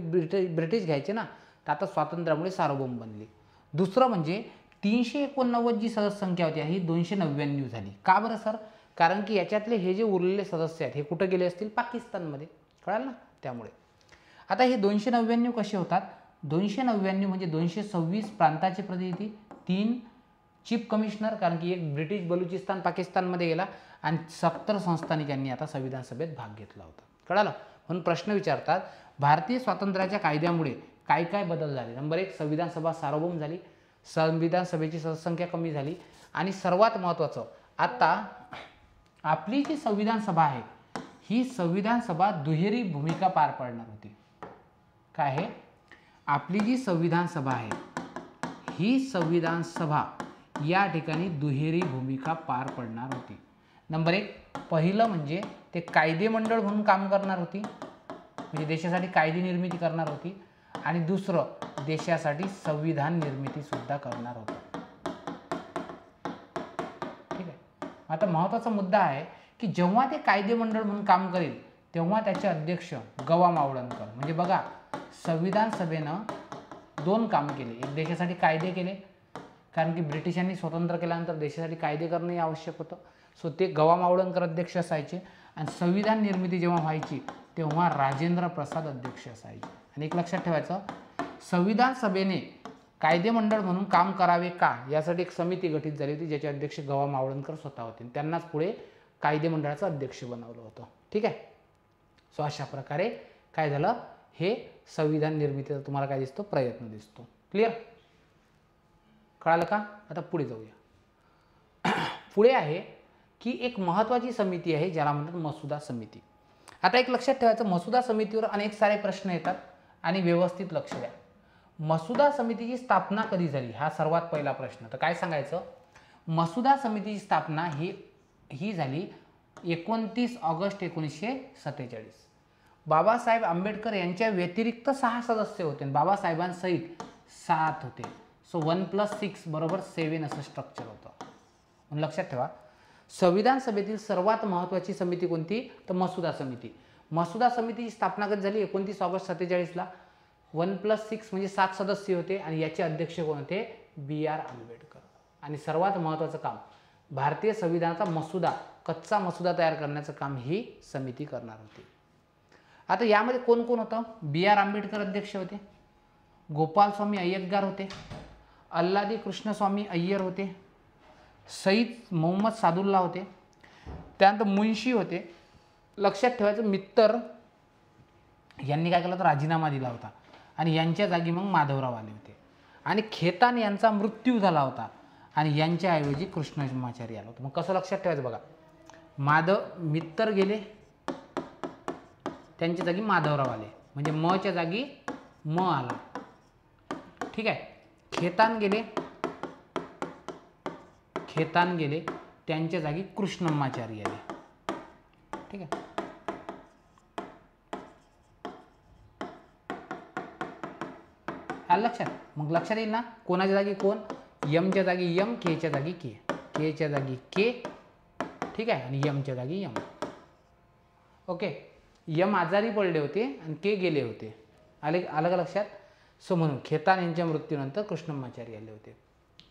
ब्रिटिश घ्यायचे ना, तर आता स्वातंत्र्यामुळे सार्वभौम बनली. दुसरं म्हणजे 389 जी सदस्य संख्या होती ही 299 झाली. का बरं सर? कारण की याच्यातले हे जे उरलेले सदस्य आहेत हे कुठे गेले असतील? पाकिस्तानमध्ये. कळालं ना? त्यामुळे आता हे 299 कसे होतात? 299 म्हणजे 226 प्रांताचे प्रतिनिधी, 3 चीफ कमिशनर, कारण की एक ब्रिटिश बलुचिस्तान पाकिस्तानमध्ये गेला, आणि 70 संस्थानिकांनी आता संविधान सभेत भाग घेतला होता. कळालं? म्हणून प्रश्न विचारतात भारतीय स्वातंत्र्याच्या कायद्यामुळे काय काय बदल झाले? नंबर 1, संविधान सभा सार्वभौम झाली, संविधान सभेची सदस्यसंख्या कमी झाली, आणि सर्वात महत्त्वाचं, आता आपली जी संविधान सभा आहे ही संविधान सभा दुहेरी भूमिका पार पाडणार होती. काय आहे? आपली जी संविधान सभा आहे ही संविधान सभा या ठिकाणी दुहेरी भूमिका पार पडणार होती. नंबर 1, पहिलं म्हणजे ते कायदे मंडळ म्हणून काम करणार होती, म्हणजे देशासाठी कायदे निर्मिती करणार होती, आणि दुसरं देशासाठी संविधान निर्मिती सुद्धा करणार होतं. ठीक आहे. आता महत्त्वाचा मुद्दा आहे की जेव्हा ते कायदे मंडळ म्हणून काम करेल तेव्हा त्याचे अध्यक्ष गवा मावळणकर, म्हणजे बघा संविधान सभेनं 2 काम केले. एक देशासाठी कायदे केले, कारण की ब्रिटिशांनी स्वतंत्र केल्यानंतर देशासाठी कायदे करणे आवश्यक होतं, सो ते गवा मावळणकर अध्यक्ष असायचे. आणि संविधान निर्मिती जेव्हा व्हायची तेव्हा राजेंद्र प्रसाद अध्यक्ष असायचे. आणि एक लक्षात ठेवायचं, संविधान सभेने कायदे मंडळ म्हणून काम करावे का यासाठी एक समिती गठीत झाली होती, ज्याचे अध्यक्ष गवा मावळणकर स्वतः होते. त्यांनाच पुढे कायदे मंडळाचं अध्यक्ष बनवलं होतं. ठीक आहे. सो अशा प्रकारे काय झालं? हे संविधान निर्मितीचा तुम्हाला काय दिसतो? प्रयत्न दिसतो. क्लिअर? कळालं का? आता पुढे जाऊया. पुढे आहे की एक महत्त्वाची समिती आहे ज्याला म्हणतात मसुदा समिती. आता एक लक्षात ठेवायचं, मसुदा समितीवर अनेक सारे प्रश्न येतात आणि व्यवस्थित लक्ष द्या. मसुदा समितीची स्थापना कधी झाली हा सर्वात पहिला प्रश्न. तर काय सांगायचं? मसुदा समितीची स्थापना ही झाली 29 ऑगस्ट 1947. बाबासाहेब आंबेडकर यांच्या व्यतिरिक्त 6 सदस्य होते आणि बाबासाहेबांसहित 7 होते. सो 1+6 = 7 असं स्ट्रक्चर होतं. म्हणून लक्षात ठेवा, संविधान सभेतील सर्वात महत्त्वाची समिती कोणती? तर मसुदा समिती. मसुदा समितीची स्थापना कधी झाली? 29 ऑगस्ट 47ला. 1+6 म्हणजे 7 सदस्य होते आणि याचे अध्यक्ष कोण होते? B.R. आंबेडकर. आणि सर्वात महत्त्वाचं काम, भारतीय संविधानाचा मसुदा, कच्चा मसुदा तयार करण्याचं काम ही समिती करणार होती. आता यामध्ये कोण कोण होतं? B.R. आंबेडकर अध्यक्ष होते, गोपालस्वामी अय्यंगार होते, अल्लादी कृष्णस्वामी अय्यर होते, सईद मोहम्मद सादुल्ला होते, त्यानंतर मुन्शी होते. लक्षात ठेवायचं, मित्तर यांनी काय केलं तर राजीनामा दिला होता आणि यांच्या जागी मग माधवराव आले होते. आणि खेतान यांचा मृत्यू झाला होता आणि यांच्याऐवजी कृष्णमाचारी आला होता. मग कसं लक्षात ठेवायचं बघा, मित्तर गेले, त्यांच्या जागी माधवराव आले, म्हणजे मच्या जागी म आला. ठीक आहे. खेतान गेले, त्यांच्या जागी कृष्णमाचारी आले. ठीक आहे. आलं लक्षात? मग लक्षात येईल ना कोणाच्या जागी कोण? यमच्या जागी यम, केच्या जागी के, केच्या जागी के. ठीक आहे. आणि यमच्या जागी यम. ओके. यम आजारी पडले होते आणि के गेले होते. आलं का लक्षात? सो म्हणून खेतान यांच्या मृत्यूनंतर कृष्णमाचारी आले होते.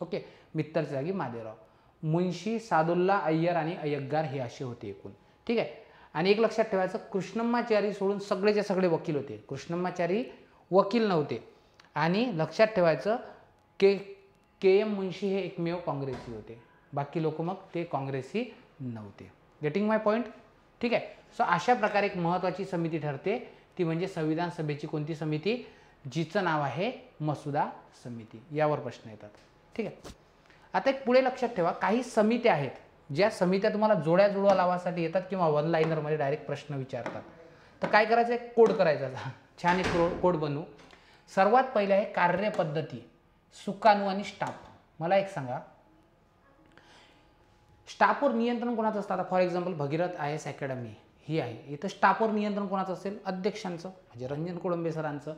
ओके. मित्तरच्या जागी माधवराव. मुन्शी, सादुल्ला, अय्यर आणि अय्यंगार हे असे होते एकूण. ठीक आहे. आणि एक लक्षात ठेवायचं, कृष्णम्माचारी सोडून सगळेचे सगळे वकील होते. कृष्णम्माचारी वकील नव्हते. आणि लक्षात ठेवायचं के एम मुन्शी हे एकमेव काँग्रेसी होते. बाकी लोक मग ते काँग्रेसी नव्हते. गेटिंग माय पॉईंट. ठीक आहे. सो अशा प्रकारे एक महत्त्वाची समिती ठरते, ती म्हणजे संविधान सभेची कोणती समिती, जिचं नाव आहे मसुदा समिती. यावर प्रश्न येतात. ठीक आहे. आता एक पुढे लक्षात ठेवा, काही समित्या आहेत ज्या समित्या तुम्हाला जोड्या जुळवा लावासाठी येतात किंवा वन लाईनरमध्ये डायरेक्ट प्रश्न विचारतात. तर काय करायचं, एक कोड करायचा, छान एक कोड बनवू. सर्वात पहिले आहे कार्यपद्धती, सुकाणू आणि स्टाफ. मला एक सांगा, स्टाफवर नियंत्रण कोणाचं असतं? आता for example Bhagirath IAS academy ही आहे, इथं स्टाफवर नियंत्रण कोणाचं असेल? अध्यक्षांचं, म्हणजे रंजन कोळंबे सरांचं.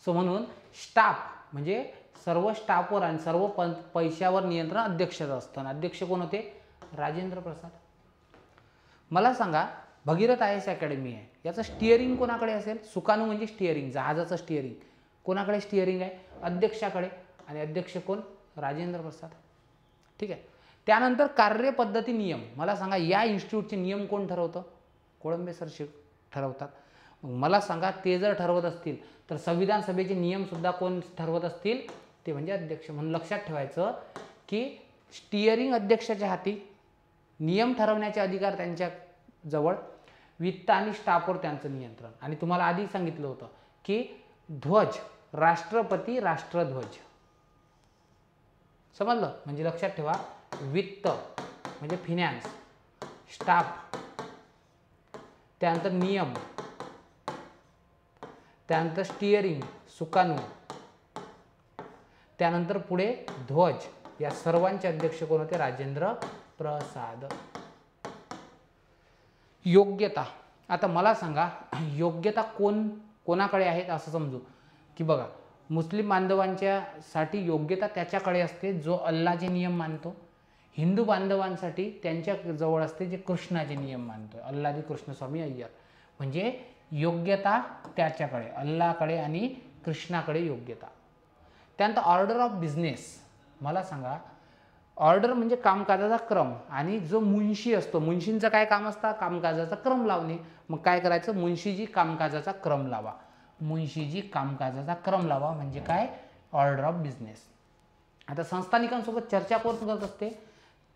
सो म्हणून स्टाफ म्हणजे सर्व स्टाफवर आणि सर्व पैशावर नियंत्रण अध्यक्षाचं असतं. आणि अध्यक्ष कोण होते? राजेंद्र प्रसाद. मला सांगा, भगीरथ IAS अकॅडमी आहे, याचं स्टिअरिंग कोणाकडे असेल? सुकाणू म्हणजे स्टिअरिंग, जहाजाचं स्टिअरिंग. कोणाकडे स्टिअरिंग आहे? अध्यक्षाकडे. आणि अध्यक्ष कोण? राजेंद्र प्रसाद. ठीक आहे. त्यानंतर कार्यपद्धती नियम. मला सांगा, या इन्स्टिट्यूटचे नियम कोण ठरवतं? कोळंबे सर ठरवतात. मग मला सांगा, ते जर ठरवत असतील तर संविधान सभेचे नियमसुद्धा कोण ठरवत असतील? ते म्हणजे अध्यक्ष. म्हणून लक्षात ठेवायचं की स्टिअरिंग अध्यक्षाच्या हाती, नियम ठरवण्याचे अधिकार त्यांच्या जवळ, वित्त आणि स्टाफवर त्यांचं नियंत्रण. आणि तुम्हाला आधी सांगितलं होतं की ध्वज, राष्ट्रपती राष्ट्रध्वज. समजलं? म्हणजे लक्षात ठेवा, वित्त म्हणजे फिनॅन्स, स्टाफ, त्यानंतर नियम, त्यानंतर स्टिअरिंग सुकाणू, त्यानंतर पुढे ध्वज, या सर्वांचे अध्यक्ष कोण होते? राजेंद्र प्रसाद. योग्यता. आता मला सांगा, योग्यता कोणाकडे आहेत असं समजू की बघा, मुस्लिम बांधवांच्या साठी योग्यता त्याच्याकडे असते जो अल्लाचे नियम मानतो. हिंदू बांधवांसाठी त्यांच्या जवळ असते जे कृष्णाचे नियम मानतो. अल्लादी कृष्णस्वामी अय्यर. म्हणजे योग्यता त्याच्याकडे, अल्लाकडे आणि कृष्णाकडे योग्यता. त्यानंतर ऑर्डर ऑफ बिझनेस. मला सांगा, ऑर्डर म्हणजे कामकाजाचा क्रम. आणि जो मुन्शी असतो, मुन्शींचं काय काम असतं? कामकाजाचा क्रम लावणे. मग काय करायचं? मुन्शीजी कामकाजाचा क्रम लावा. मुन्शीजी कामकाजाचा क्रम लावा म्हणजे काय? Order of business. आता संस्थानिकांसोबत चर्चा कोण करत असते?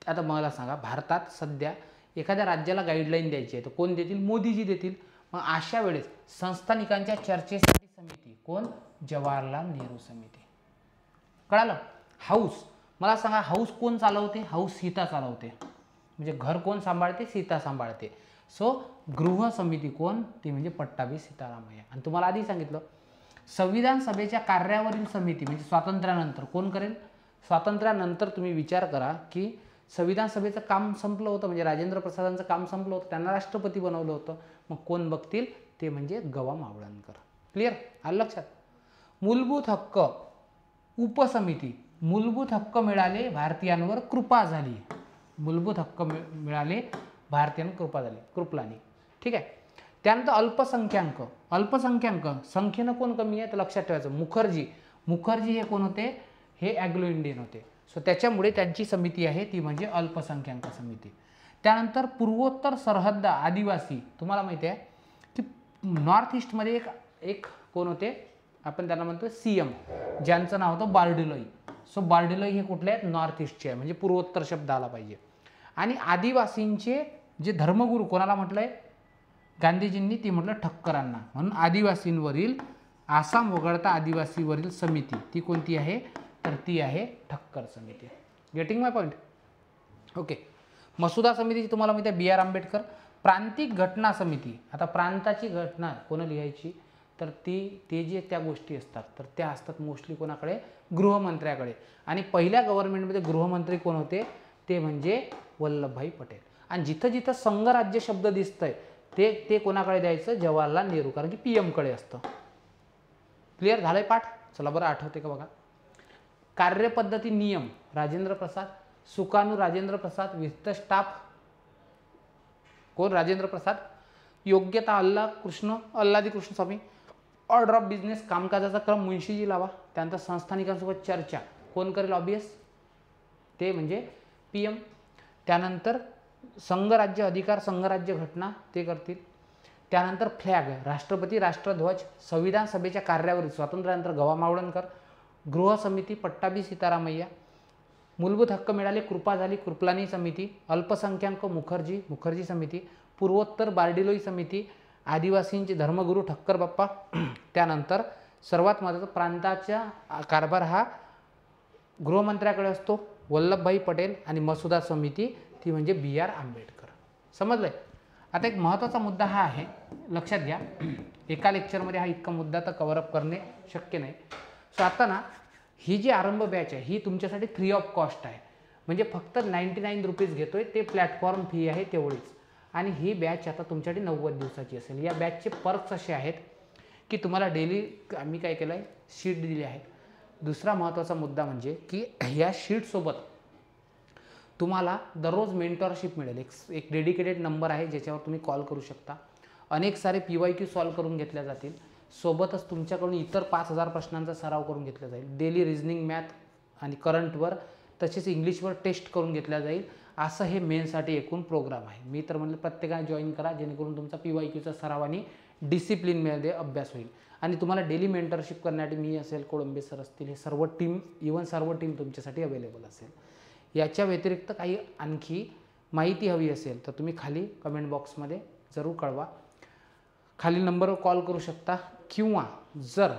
आता मला सांगा, भारतात सध्या एखाद्या राज्याला गाईडलाईन द्यायची आहे तर कोण देतील? मोदीजी देतील. मग अशा वेळेस संस्थानिकांच्या चर्चेसाठी समिती कोण? जवाहरलाल नेहरू समिती. कळालं? हाऊस. मला सांगा, हाऊस कोण चालवते? हाऊस सीता चालवते. म्हणजे घर कोण सांभाळते? सीता सांभाळते. सो गृह समिती कोण? ती म्हणजे पट्टाभी सीतारामय्या. आणि तुम्हाला आधी सांगितलं, संविधान सभेच्या कार्यावरील समिती म्हणजे स्वातंत्र्यानंतर कोण करेल? स्वातंत्र्यानंतर तुम्ही विचार करा की संविधान सभेचं काम संपलं होतं, म्हणजे राजेंद्र प्रसादांचं काम संपलं होतं, त्यांना राष्ट्रपती बनवलं होतं. मग कोण बघतील? ते म्हणजे गवा मावळणकर. क्लिअर? आलं लक्षात? मूलभूत हक्क उपसमिती. मूलभूत हक्क मिळाले, भारतीयांवर कृपा झाली. मूलभूत हक्क मिळाले, भारतीयांवर कृपा झाली, कृपलानी. ठीक आहे. त्यानंतर अल्पसंख्याक. अल्पसंख्याक संख्येनं कोण कमी आहे? तर लक्षात ठेवायचं, मुखर्जी. मुखर्जी हे कोण होते? हे ॲग्लो इंडियन होते. सो त्याच्यामुळे त्यांची समिती आहे ती म्हणजे अल्पसंख्याक समिती. त्यानंतर पूर्वोत्तर सरहद्द आदिवासी. तुम्हाला माहिती आहे की नॉर्थ ईस्टमध्ये एक कोण होते? आपण त्यांना म्हणतो CM, ज्यांचं नाव होतं बार्डिलोई. सो बार्डिलोई हे कुठले आहेत? नॉर्थ ईस्टचे आहे. म्हणजे पूर्वोत्तर शब्द आला पाहिजे. आणि आदिवासींचे जे धर्मगुरू कोणाला म्हटलंय? गांधीजींनी ती म्हटलं ठक्करांना. म्हणून आदिवासींवरील, आसाम वगळता आदिवासीवरील समिती ती कोणती आहे? तर ती आहे ठक्कर समिती. गेटिंग माय पॉईंट? ओके. मसुदा समितीची तुम्हाला माहिती आहे BR आंबेडकर. प्रांतिक घटना समिती. आता प्रांताची घटना कोण लिहायची? तर ते जे त्या गोष्टी असतात तर त्या असतात मोस्टली कोणाकडे? गृहमंत्र्याकडे. आणि पहिल्या गव्हर्नमेंटमध्ये गृहमंत्री कोण होते? ते म्हणजे वल्लभभाई पटेल. आणि जिथं जिथं संघराज्य शब्द दिसतंय ते कोणाकडे द्यायचं? जवाहरलाल नेहरू, कारण की PM कडे असतं. क्लिअर झालंय पाठ? चला बरं, आठवते का बघा. कार्यपद्धती नियम राजेंद्र प्रसाद. सुकाणू राजेंद्र प्रसाद. वित्त स्टाफ कोण? राजेंद्र प्रसाद. योग्यता Alladi Krishnaswamy. Order of business कामकाजाचा क्रम मुन्शीजी लावा. त्यानंतर संस्थानिकांसोबत चर्चा कोण करेल? ऑब्वियस ते म्हणजे PM. त्यानंतर संघराज्य अधिकार, संघराज्य घटना ते करतील. त्यानंतर फ्लॅग, राष्ट्रपती, राष्ट्रध्वज, संविधान सभेच्या कार्यावरील स्वातंत्र्यानंतर गवा मावळणकर, गृह समिती पट्टाभी सीतारामय्या, मूलभूत हक्क मिळाले कृपा झाली कृपलानी समिती, अल्पसंख्याक मुखर्जी, मुखर्जी समिती, पूर्वोत्तर बार्डिलोई समिती, आदिवासींचे धर्मगुरू ठक्कर बाप्पा. त्यानंतर सर्वात महत्त्वाचा प्रांताचा कारभार हा गृहमंत्र्याकडे असतो, वल्लभभाई पटेल, आणि मसुदा समिती ती म्हणजे BR आंबेडकर. समजलंय. आता एक महत्त्वाचा मुद्दा हा आहे, लक्षात घ्या, एका लेक्चरमध्ये हा इतका मुद्दा तर कव्हरअप करणे शक्य नाही. सो आता ना ही जी आरंभ बॅच आहे ही तुमच्यासाठी फ्री ऑफ कॉस्ट आहे, म्हणजे फक्त 99 रुपीज घेतोय, ते प्लॅटफॉर्म फी आहे तेवढीच. आणि ही बॅच आता तुमच्यासाठी 90 दिवसाची असेल. या बॅचचे पर्क्स असे आहेत की तुम्हाला डेली आम्ही काय केलं आहे, शीट दिली आहेत. दुसरा महत्त्वाचा मुद्दा म्हणजे की या शीटसोबत तुम्हाला दररोज मेंटॉरशिप मिळेल. एक डेडिकेटेड नंबर आहे ज्याच्यावर तुम्ही कॉल करू शकता. अनेक सारे PYQ सॉल्व करून घेतल्या जातील. सोबतच तुमच्याकडून इतर 5000 प्रश्नांचा सराव करून घेतला जाईल. डेली रिझनिंग, मॅथ आणि करंटवर तसेच इंग्लिशवर टेस्ट करून घेतल्या जाईल. असं हे मेनसाठी एकूण प्रोग्राम आहे. मी तर म्हणलं प्रत्येकाने जॉईन करा, जेणेकरून तुमचा PYQचा सराव आणि डिसिप्लिनमध्ये अभ्यास होईल. आणि तुम्हाला डेली मेंटरशिप करण्यासाठी मी असेल, कोळंबे सर असतील, हे सर्व टीम, इव्हन सर्व टीम तुमच्यासाठी अवेलेबल असेल. याच्या व्यतिरिक्त काही आणखी माहिती हवी असेल तर तुम्ही खाली कमेंट बॉक्समध्ये जरूर कळवा. खाली नंबरवर कॉल करू शकता, किंवा जर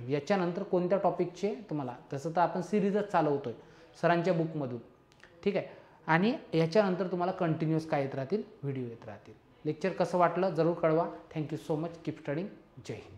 याच्यानंतर कोणत्या टॉपिकचे तुम्हाला, तसं तर आपण सिरीजच चालवतोय सरांच्या बुकमधून, ठीक आहे, आणि याच्यानंतर तुम्हाला कंटिन्यूअस काय येत राहतील, व्हिडिओ येत राहतील. लेक्चर कसं वाटलं जरूर कळवा. Thank you so much. Keep studying. जय हिंद.